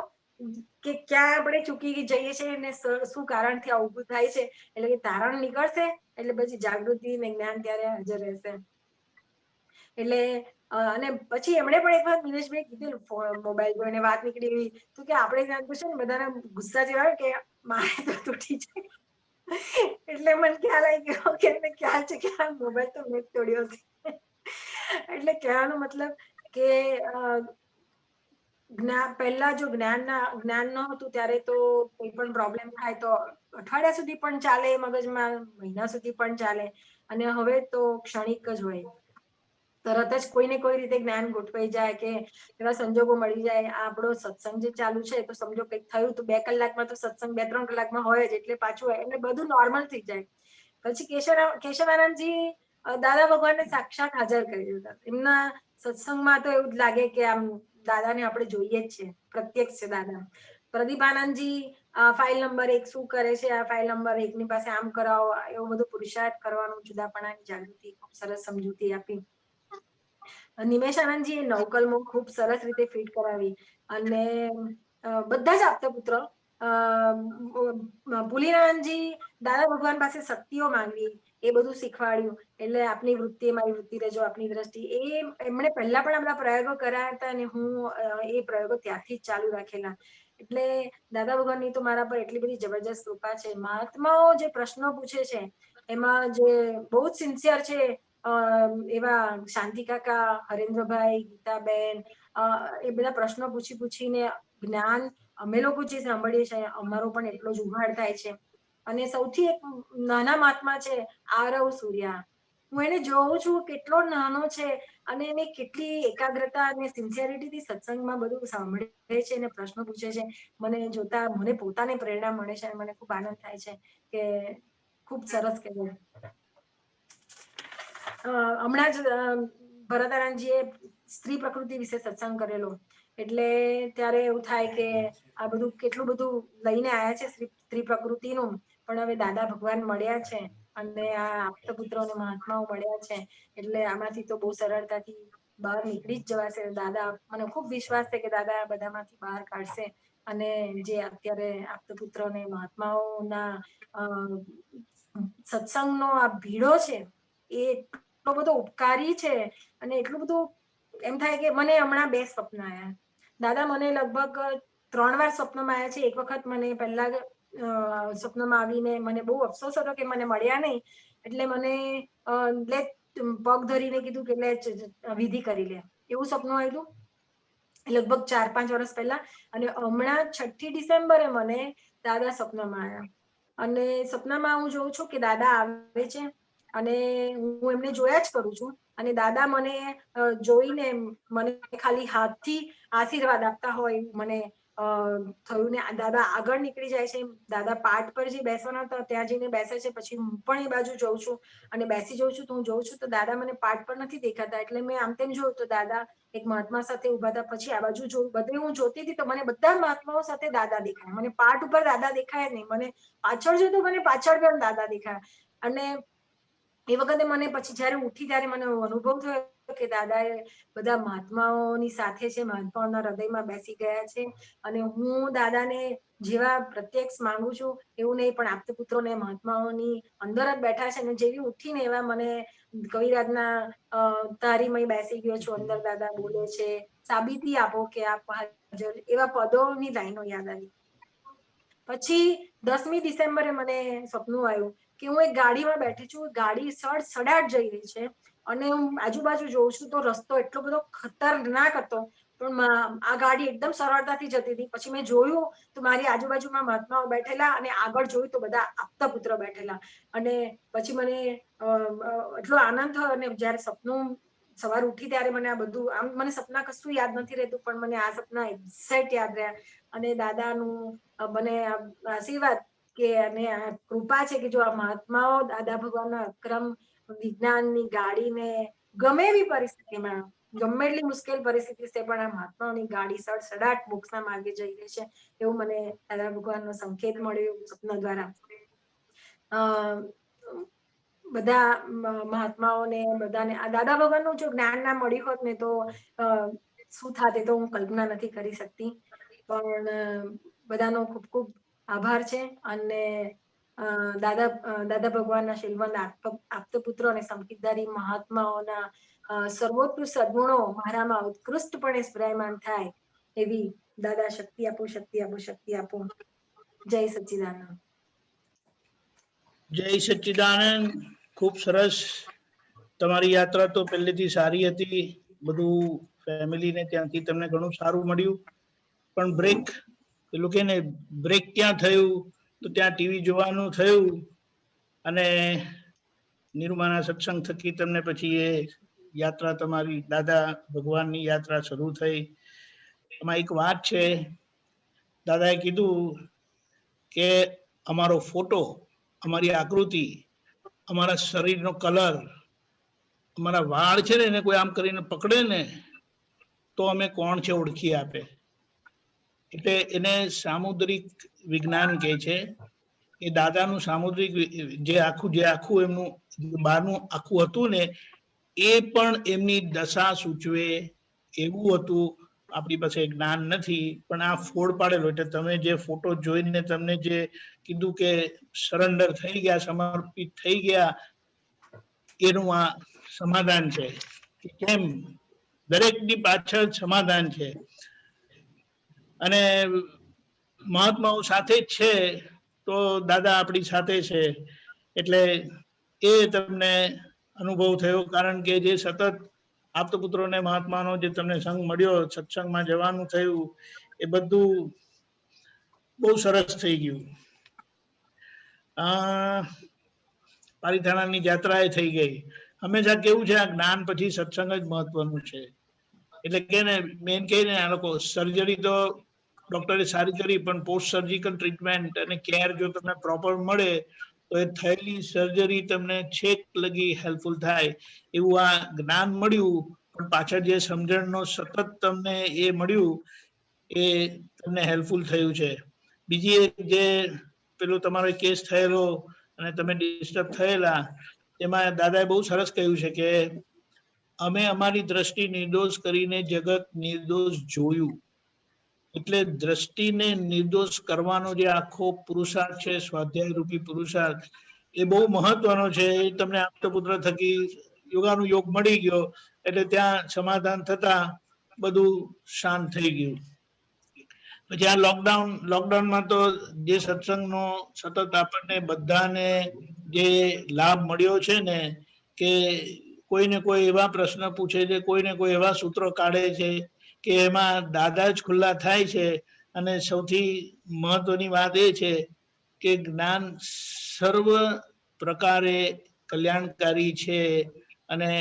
કે ક્યાં આપણે ચૂકી જઈએ છીએ અને શું કારણથી આ ઊભું થાય છે. એટલે કે તારણ નીકળશે એટલે પછી જાગૃતિ ને જ્ઞાન ત્યારે હાજર રહેશે. એટલે અને પછી એમણે પણ એક વાર મિનેશભાઈ કીધેલું મોબાઈલ જોઈને વાત નીકળી એવી તો કે આપણે ત્યાં તો છે ને બધાના ગુસ્સા જેવા કે મારે તો તૂટી જાય. એટલે મને ખ્યાલ આવી ગયો કે એને ખ્યાલ છે કે આ મોબાઈલ તો મેં તોડ્યો છે. એટલે કહેવાનો મતલબ કે પહેલા જો જ્ઞાન ન હતું ત્યારે તો કોઈ પણ પ્રોબ્લેમ થાય તો અઠવાડિયા સુધી પણ ચાલે મગજમાં, મહિના સુધી પણ ચાલે, અને હવે તો ક્ષણિક જ હોય. તરત જ કોઈને કોઈ રીતે જ્ઞાન ગોઠવાઈ જાય કે એવા સંજોગો મળી જાય. આ આપણો સત્સંગ જે ચાલુ છે તો સમજો કંઈક થયું તો 2 કલાકમાં તો સત્સંગ 2-3 કલાકમાં હોય જ, એટલે પાછું એટલે બધું નોર્મલ થઈ જાય. પછી કેશવાનંદજી દાદા ભગવાનને સાક્ષાત હાજર કરી દીધા. એમના સત્સંગમાં તો એવું જ લાગે કે આમ દાદાને આપણે જોઈએ જ છે, પ્રત્યક્ષ છે દાદા. પ્રદીપાનંદજી ફાઇલ નંબર 1 શું કરે છે, આ ફાઇલ નંબર 1 ની પાસે આમ કરાવો, એવો બધો પુરુષાર્થ કરવાનું, જુદાપણાની જાગૃતિ ખૂબ સરસ સમજૂતી આપી. નિમેશ આનંદજી એ નવકલમો ખૂબ સરસ રીતે ફિટ કરાવી, અને બધા જ આપતા પુત્ર પુલિનાનંદજી દાદા ભગવાન પાસે શક્તિઓ માંગવી, એ બધું શીખવાડ્યું. એટલે આપની વૃત્તિ મારી વૃત્તિ રહેજો, આપની દ્રષ્ટિ, એ એમણે પહેલા પણ આ બધા પ્રયોગો કર્યા હતા અને હું એ પ્રયોગો ત્યારથી જ ચાલુ રાખેલા. એટલે દાદા ભગવાનની તો મારા પર એટલી બધી જબરજસ્ત કૃપા છે. મહાત્માઓ જે પ્રશ્નો પૂછે છે એમાં જે બહુ જ સિન્સિયર છે એવા શાંતિ કાકા, હરેન્દ્રભાઈ, ગીતાબેન, એ બધા પ્રશ્નો પૂછીને જ્ઞાન અમે લોકો જે સાંભળીએ છીએ અમારો પણ એટલો જ ઉઘાડ થાય છે. અને સૌથી એક નાના મહાત્મા છે આરવ સૂર્યા. હું એને જોઉં છું કેટલો નાનો છે અને એને કેટલી એકાગ્રતા અને સિન્સિયરિટીથી સત્સંગમાં બધું સાંભળે છે અને પ્રશ્નો પૂછે છે. મને જોતા મને પોતાને પ્રેરણા મળે છે અને મને ખૂબ આનંદ થાય છે કે ખૂબ સરસ કહેવાય. હમણાં જ ભરતાનંદજીએ સ્ત્રી પ્રકૃતિ વિશે સત્સંગ કરેલો, એટલે ત્યારે એવું થાય કે આ બધું કેટલું બધું લઈને આવ્યા છે સ્ત્રી પ્રકૃતિનું, પણ હવે દાદા ભગવાન મળ્યા છે અને આ આપતા પુત્રો અને મહાત્માઓ મળ્યા છે એટલે આમાંથી તો બહુ સરળતાથી બહાર નીકળી જ જવાશે. દાદા, મને ખૂબ વિશ્વાસ છે કે દાદા બધામાંથી બહાર કાઢશે અને જે અત્યારે આપતા પુત્રો અને મહાત્માઓના સત્સંગનો આ ભીડો છે એ એટલો બધો ઉપકારી છે અને એટલું બધું એમ થાય કે મને હમણાં 2 સ્વપ્ન આવ્યા. દાદા મને લગભગ 3 વાર સ્વપ્નમાં આવ્યા છે. એક વખત મને પહેલા સ્વપ્નમાં આવીને મને બહુ અફસોસ હતો કે મને મળ્યા નહીં, એટલે મને પગ ધરીને કીધું કે લે વિધિ કરી લે, એવું સપનું આવ્યું લગભગ 4-5 વર્ષ પહેલા. અને હમણાં 6 ડિસેમ્બરે મને દાદા સપનામાં આવ્યા અને સપનામાં હું જોઉં છું કે દાદા આવે છે અને હું એમને જોયા જ કરું છું અને દાદા મને જોઈને મને ખાલી હાથથી આશીર્વાદ આપતા હોય મને થયું ને દાદા આગળ નીકળી જાય છે. દાદા પાઠ પર જે બેસવાના હતા ત્યાં જઈને બેસે છે, પછી હું પણ એ બાજુ જઉં છું અને બેસી જઉં છું. તો હું જોઉં છું તો દાદા મને પાઠ પર નથી દેખાતા, એટલે મેં આમ તેમ જોયું તો દાદા એક મહાત્મા સાથે ઉભા હતા. પછી આ બાજુ જોયું, બધે હું જોતી હતી તો મને બધા મહાત્માઓ સાથે દાદા દેખાય. મને પાઠ ઉપર દાદા દેખાય નહીં, મને પાછળ જોયું તો મને પાછળ પણ દાદા દેખાય. અને એ વખતે મને પછી જયારે ઉઠી ત્યારે મને અનુભવ થયો કે દાદાએ બધા મહાત્માઓની સાથે છે, મહાત્માઓના હૃદયમાં બેસી ગયા છે અને હું દાદાને જેવા પ્રત્યક્ષ માંગુ છું એવું નહીં, પણ આપતા પુત્રોને મહાત્માઓની અંદર જ બેઠા છે અને જેવી ઉઠીને એવા મને કવિરાજના તારીમય બેસી ગયો છું, અંદર દાદા બોલે છે, સાબિતી આપો કે આપ હાજર, એવા પદોની લાઈનો યાદ આવી. પછી 10મી ડિસેમ્બરે મને સપનું આવ્યું કે હું એક ગાડીમાં બેઠી છું, ગાડી સડસડાટ જઈ રહી છે અને હું આજુબાજુ જોઉં છું તો રસ્તો એટલો બધો ખતરનાક હતો, પણ આ ગાડી એકદમ સરળતાથી જતી હતી. પછી મેં જોયું તો મારી આજુબાજુમાં મહાત્માઓ બેઠેલા અને આગળ જોયું તો બધા આપતા પુત્ર બેઠેલા અને પછી મને એટલો આનંદ થયો. અને જયારે સપનું સવાર ઉઠી ત્યારે મને આ બધું આમ મને સપના કશું યાદ નથી રહેતું, પણ મને આ સપના એક્ઝેક્ટ યાદ રહ્યા અને દાદાનું મને આશીર્વાદ કે અને કૃપા છે કે જો આ મહાત્માઓ દાદા ભગવાનના અક્રમ વિજ્ઞાનની ગાડીને ગમે એવી પરિસ્થિતિમાં, ગમે એટલી મુશ્કેલ પરિસ્થિતિ છે, પણ આ મહાત્માઓની ગાડી સડસડાટ મોક્ષના માર્ગે જઈ રહી છે એવું મને દાદા ભગવાનનો સંકેત મળ્યો સપના દ્વારા. બધા મહાત્માઓને બધાને આ દાદા ભગવાનનું જો જ્ઞાન ના મળ્યું હોત ને તો શું થાત એ તો હું કલ્પના નથી કરી શકતી. પણ બધાનો ખૂબ ખૂબ આભાર છે. અને દાદા ભગવાનના શીલવંત આપતો પુત્રો અને સંકિતધારી મહાત્માઓના સર્વોત્કૃષ્ટ સદગુણો મારામાં ઉત્કૃષ્ટપણે સ્પ્રાયમાન થાય એવી દાદા શક્તિ આપો, શક્તિ આપો, શક્તિ આપો. જય સચ્ચિદાનંદ. જય સચ્ચિદાનંદ. ખૂબ સરસ. તમારી યાત્રા તો પહેલેથી સારી હતી, બધું ફેમિલીને ત્યાંથી તમને ઘણું સારું મળ્યું. પણ બ્રેક, પેલું કે ને બ્રેક ક્યાં થયું તો ત્યાં ટીવી જોવાનું થયું અને નિરૂમાના સત્સંગ થકી તમને પછી એ યાત્રા તમારી દાદા ભગવાનની યાત્રા શરૂ થઈ. એમાં એક વાત છે, દાદાએ કીધું કે અમારો ફોટો, અમારી આકૃતિ, અમારા શરીરનો કલર, અમારા વાળ છે ને એને કોઈ આમ કરીને પકડે ને તો અમે કોણ છે ઓળખી આપે. એટલે એને સામુદ્રિક વિજ્ઞાન કહે છે. એ દાદાનું સામુદ્રિક જે આખું એમનું બહારનું આખું હતું ને એ પણ એમની દશા સૂચવે એવું હતું. આપણી પાસે જ્ઞાન નથી, પણ આ ફોડ પાડેલો. એટલે તમે જે ફોટો જોઈને તમને જે કીધું કે સરેન્ડર થઈ ગયા, સમર્પિત થઈ ગયા, એનું આ સમાધાન છે કે કેમ દરેકની પાછળ સમાધાન છે. અને મહાત્માઓ સાથે જ છે તો દાદા આપણી સાથે છે. એટલે એ તમને અનુભવ થયો, કારણ કે જે સતત આપતપુત્રોને મહાત્માનો જે તમને સંગ મળ્યો, સત્સંગમાં જવાનું થયું, એ બધું બહુ સરસ થઈ ગયું. પાલિતાણાની યાત્રા એ થઈ ગઈ. હંમેશા કેવું છે, આ જ્ઞાન પછી સત્સંગ જ મહત્વનું છે. એટલે કે ને મેન કહે ને આ લોકો સર્જરી તો ડોક્ટરે સારી કરી, પણ પોસ્ટ સર્જિકલ ટ્રીટમેન્ટ અને કેર જો તમને પ્રોપર મળે તો એ થયેલી સર્જરી તમને છેક લગી હેલ્પફુલ થાય. એવું આ જ્ઞાન મળ્યું, પણ પાછળ જે સમજણનો સતત તમને એ મળ્યું એ તમને હેલ્પફુલ થયું છે. બીજી એક જે પેલો તમારો કેસ થયેલો અને તમે ડિસ્ટર્બ થયેલા, એમાં દાદાએ બહુ સરસ કહ્યું છે કે અમે અમારી દ્રષ્ટિ નિર્દોષ કરીને જગત નિર્દોષ જોયું. એટલે દ્રષ્ટિને નિર્દોષ કરવાનો જે આખો પુરુષાર્થ છે, સ્વાધ્યાય રૂપી પુરુષાર્થ, એ બહુ મહત્વનો છે. એ તમને આપતપુત્ર થકી યોગાનું યોગ મળી ગયો, એટલે ત્યાં સમાધાન થતા બધું શાંત થઈ ગયું. પછી આ લોકડાઉનમાં તો જે સત્સંગનો સતત આપણને બધાને જે લાભ મળ્યો છે ને, કે કોઈને કોઈ એવા પ્રશ્ન પૂછે છે, કોઈને કોઈ એવા સૂત્રો કાઢે છે કે એમાં દાદા જ ખુલ્લા થાય છે. અને સૌથી મહત્વની વાત એ છે કે જ્ઞાન સર્વ પ્રકારે કલ્યાણકારી છે અને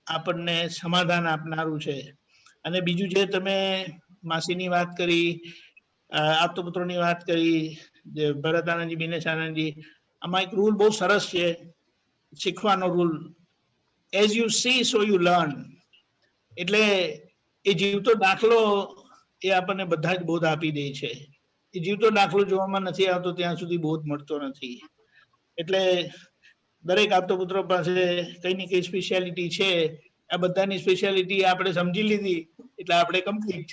આપણને સમાધાન આપનારું છે. અને બીજું જે તમે માસીની વાત કરી, આપતપુત્રોની વાત કરી, જે ભરત આનંદજી, દિનેશ આનંદજી, આમાં એક રૂલ બહુ સરસ છે, શીખવાનો rule, as you C so you learn. એટલે એ જીવતો દાખલો એ આપણને બધા જ બોધ આપી દે છે. એ જીવતો દાખલો જોવામાં નથી આવતો ત્યાં સુધી બોધ મળતો નથી. એટલે દરેક આપતપુત્ર પાસે કઈ ને કઈ સ્પેશિયાલિટી છે. આ બધાની સ્પેશિયાલિટી આપણે સમજી લીધી એટલે આપણે કમ્પ્લીટ.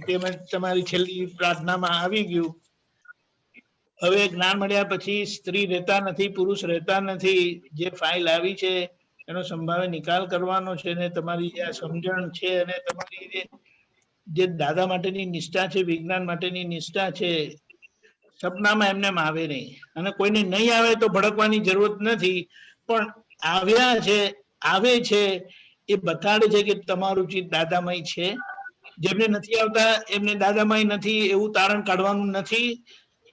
તેમાં તમારી છેલ્લી પ્રાર્થનામાં આવી ગયું. હવે જ્ઞાન મળ્યા પછી સ્ત્રી રહેતા નથી, પુરુષ રહેતા નથી. જે ફાઇલ આવી છે એનો સંભાવે નિકાલ કરવાનો છે. ને તમારી જે સમજણ છે અને તમારી જે દાદા માટેની નિષ્ઠા છે, વિજ્ઞાન માટેની નિષ્ઠા છે, સપનામાં એમને આવે નહીં. અને કોઈને નહીં આવે તો ભડકવાની જરૂરત નથી, પણ આવ્યા છે, આવે છે, એ બતાડે છે કે તમારું ચિત્ત દાદામય છે. જેમને નથી આવતા એમને દાદામય નથી એવું તારણ કાઢવાનું નથી.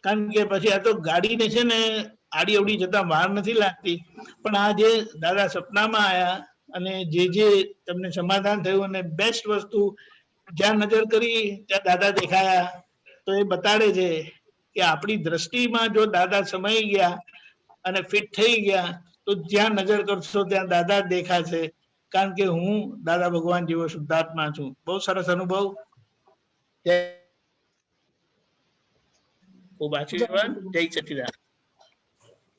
કારણ કે પછી આ તો ગાડીને છે ને આડી અવડી જતા વાર નથી લાગતી. પણ આ જે દાદા સપનામાં આવ્યા અને જે તમને સમાધાન થયું, અને બેસ્ટ વસ્તુ જ્યાં નજર કરી ત્યાં દાદા દેખાયા, તો એ બતાડે છે કે આપણી દ્રષ્ટિમાં જો દાદા સમાઈ ગયા અને ફિટ થઈ ગયા તો જ્યાં નજર કરશો ત્યાં દાદા જ દેખાશે. કારણ કે હું દાદા ભગવાન જેવો શુદ્ધાત્મા છું. બહુ સરસ અનુભવ. ખૂબ આશીર્વાદ. જય સચિદાનંદ.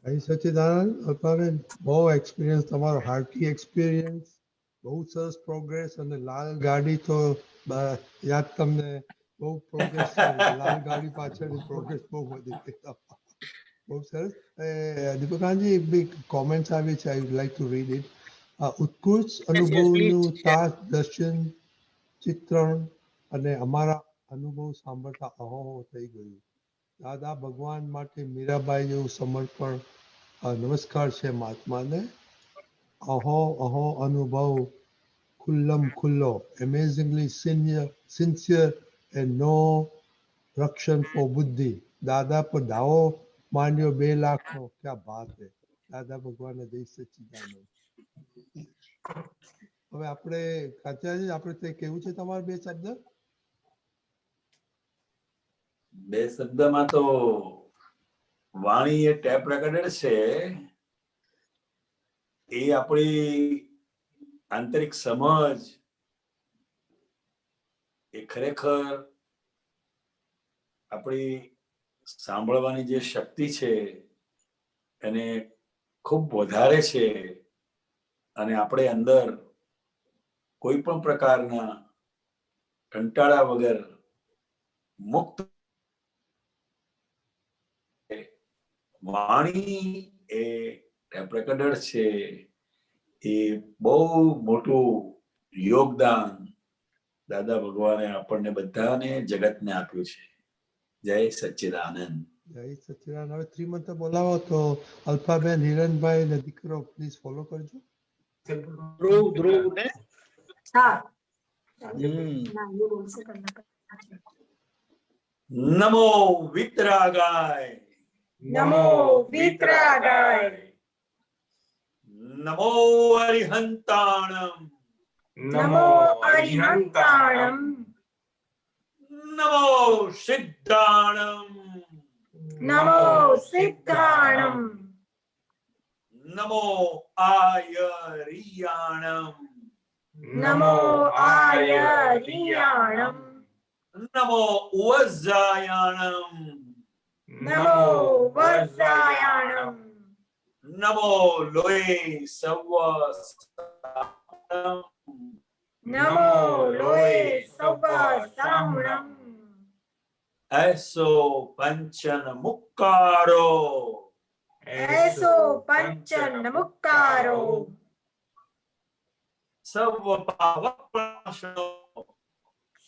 જય સચિદાનંદ. અલ્પાબેન, બહુ એક્સપિરિયન્સ તમારો, હાર્ટી એક્સપિરિયન્સ, બહુ સરસ પ્રોગ્રેસ. અને લાલ ગાડી તો યાદ તમને બહુ પ્રોગ્રેસ, લાલ ગાડી પાછળની પ્રોગ્રેસ બહુ વધી. બહુ સરસ. દીપકાનજી, એક બી કોમેન્ટ્સ આવી છે, I would like to read it. ઉત્કૃષ્ટ અનુભવનું તાસ દર્શન ચિત્રણ અને અમારા અનુભવ સાંભળતા અહો થઈ ગયું. દાદા ભગવાન માટે મીરાબાઈ જેવું સમર્પણ. નમસ્કાર છે મહાત્માને. અહો અનુભવ ખુલ્લમ ખુલ્લો, એમેઝિંગલી સિન્સિયર એન્ડ નો રક્ષણ ફોર બુદ્ધિ. દાદા પર દાવો માંડ્યો 2 લાખનો, ક્યાં બાત હે. દાદા ભગવાન જય સચ્ચિદાનંદ. હવે આપણે કાત્યાજી, આપણે તે કેવું છે તમારે 2 શબ્દ? 2 શબ્દમાં તો વાણી એ ટેપ રેકોર્ડર છે, એ આપણી આંતરિક સમજ એ ખરેખર આપણી સાંભળવાની જે શક્તિ છે એને ખૂબ વધારે છે. અને આપણે અંદર કોઈ પણ પ્રકારના કંટાળા વગર મુક્ત વાણી એ ટેપ રેકોર્ડર છે. એ બહુ મોટું યોગદાન દાદા ભગવાને આપણને બધાને જગતને આપ્યું છે. જય સચ્ચિદાનંદ. જય સચ્ચિદાનંદ. હવે 3 મંત્ર બોલાવો તો અલ્પાબેન, હિરણભાઈ ને દીકરો પ્લીઝ ફોલો કરજો. ધ્રુવ ને હા. નમો વિતરાગાય. નમો વિતરાગાય. નમો અરિહંતાણમ. નમો અરિહંતાણમ. નમો સિદ્ધાણમ. નમો સિદ્ધાણમ. નમો આયરિયાણમ. નમો આયરિયાણમ. નમો વજ્જાયાણમ. નમો વજ્જાયાણમ. નમો લોય સવ. નમો લોય સવ સામણમ. એસો પંચન મુક્કારો. એસો પંચન મુક્કારો. સવ પાવપણાસણો.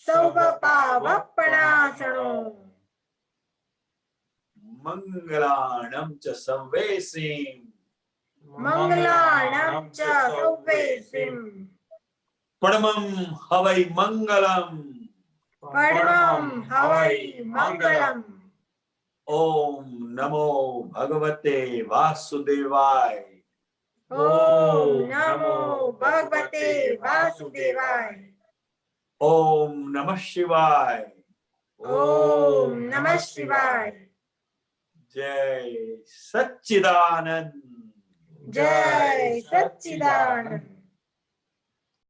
સૌ પાવપણાસણો. મંગલાણમ ચ સંવેસીમ. મંગલાણમ ચ સૌવેસીમ. પરમં હવૈ મંગલમ. પરમં હવૈ મંગલમ. ઓમ નમો ભગવતે વાસુદેવાય. ઓમ નમો ભગવતે વાસુદેવાય. ઓમ નમઃ શિવાય. ઓમ નમઃ શિવાય. જય સચ્ચિદાનંદ. જય સચ્ચિદાનંદ.